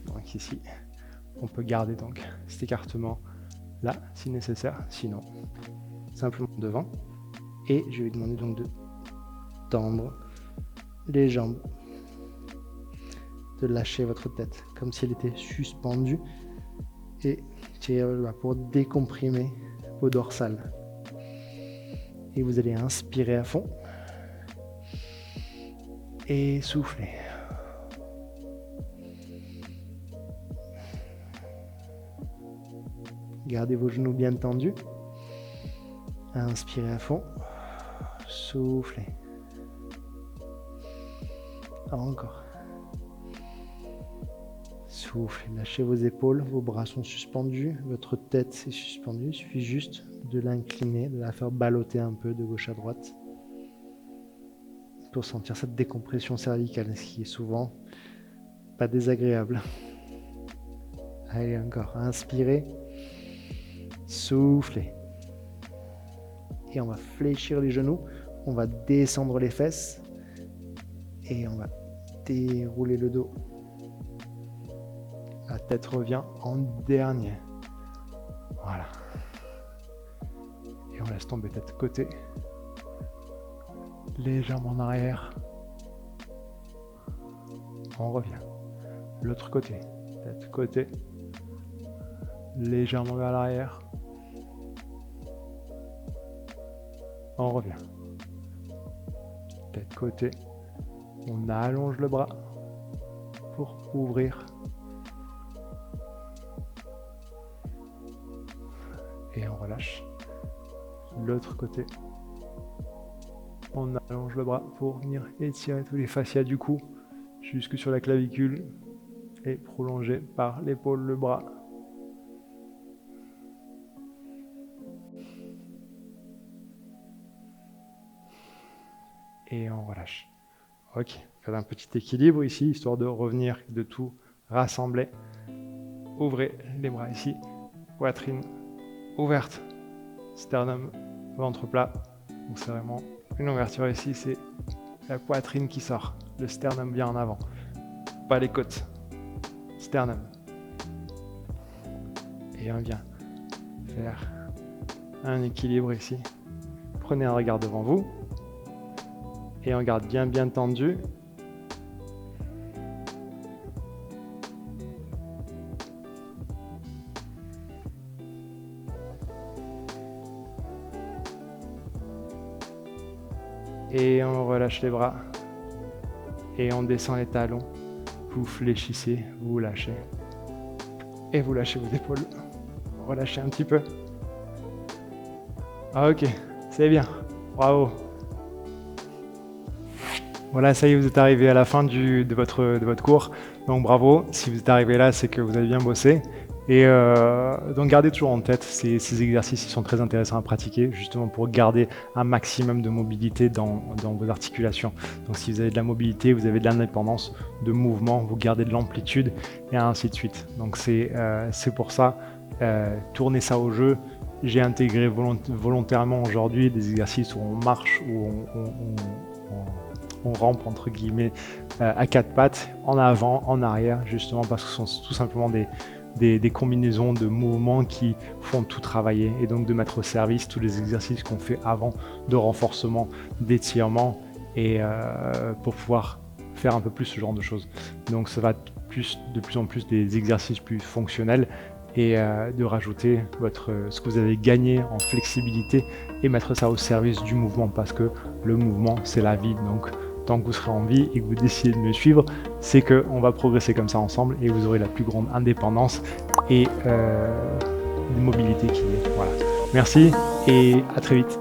Donc ici, on peut garder donc cet écartement là si nécessaire, sinon simplement devant. Et je vais demander donc de tendre les jambes, de lâcher votre tête comme si elle était suspendue et pour décomprimer vos dorsales. Et vous allez inspirer à fond et souffler. Gardez vos genoux bien tendus. Inspirez à fond. Soufflez. Encore. Soufflez. Lâchez vos épaules. Vos bras sont suspendus. Votre tête est suspendue. Il suffit juste de l'incliner, de la faire ballotter un peu de gauche à droite pour sentir cette décompression cervicale, ce qui est souvent pas désagréable. Allez, encore. Inspirez. Soufflez. Et on va fléchir les genoux, on va descendre les fesses et on va dérouler le dos. La tête revient en dernier. Voilà. Et on laisse tomber tête côté. Légèrement en arrière. On revient. L'autre côté. Tête côté. Légèrement vers l'arrière. On revient. Tête côté. On allonge le bras pour ouvrir. Et on relâche. L'autre côté. On allonge le bras pour venir étirer tous les fascias du cou jusque sur la clavicule et prolonger par l'épaule le bras. Et on relâche. Ok, faites un petit équilibre ici, histoire de revenir, de tout rassembler. Ouvrez les bras ici, poitrine ouverte, sternum, ventre plat. Donc c'est vraiment une ouverture ici, c'est la poitrine qui sort, le sternum bien en avant, pas les côtes, sternum. Et on vient faire un équilibre ici. Prenez un regard devant vous. Et on garde bien tendu. Et on relâche les bras. Et on descend les talons. Vous fléchissez, vous lâchez. Et vous lâchez vos épaules. Relâchez un petit peu. Ok, c'est bien. Bravo. Voilà, ça y est, vous êtes arrivé à la fin de votre cours. Donc bravo, si vous êtes arrivé là, c'est que vous avez bien bossé. Et donc gardez toujours en tête, ces exercices ils sont très intéressants à pratiquer, justement pour garder un maximum de mobilité dans vos articulations. Donc si vous avez de la mobilité, vous avez de l'indépendance de mouvement, vous gardez de l'amplitude et ainsi de suite. Donc c'est pour ça, tournez ça au jeu. J'ai intégré volontairement aujourd'hui des exercices où on marche, où on rampe entre guillemets à quatre pattes, en avant, en arrière, justement parce que ce sont tout simplement des combinaisons de mouvements qui font tout travailler et donc de mettre au service tous les exercices qu'on fait avant de renforcement, d'étirement et pour pouvoir faire un peu plus ce genre de choses. Donc ça va de plus en plus des exercices plus fonctionnels et de rajouter ce que vous avez gagné en flexibilité et mettre ça au service du mouvement parce que le mouvement c'est la vie. Donc tant que vous serez en vie et que vous décidez de me suivre, c'est qu'on va progresser comme ça ensemble et vous aurez la plus grande indépendance et mobilité qui est. Voilà. Merci et à très vite.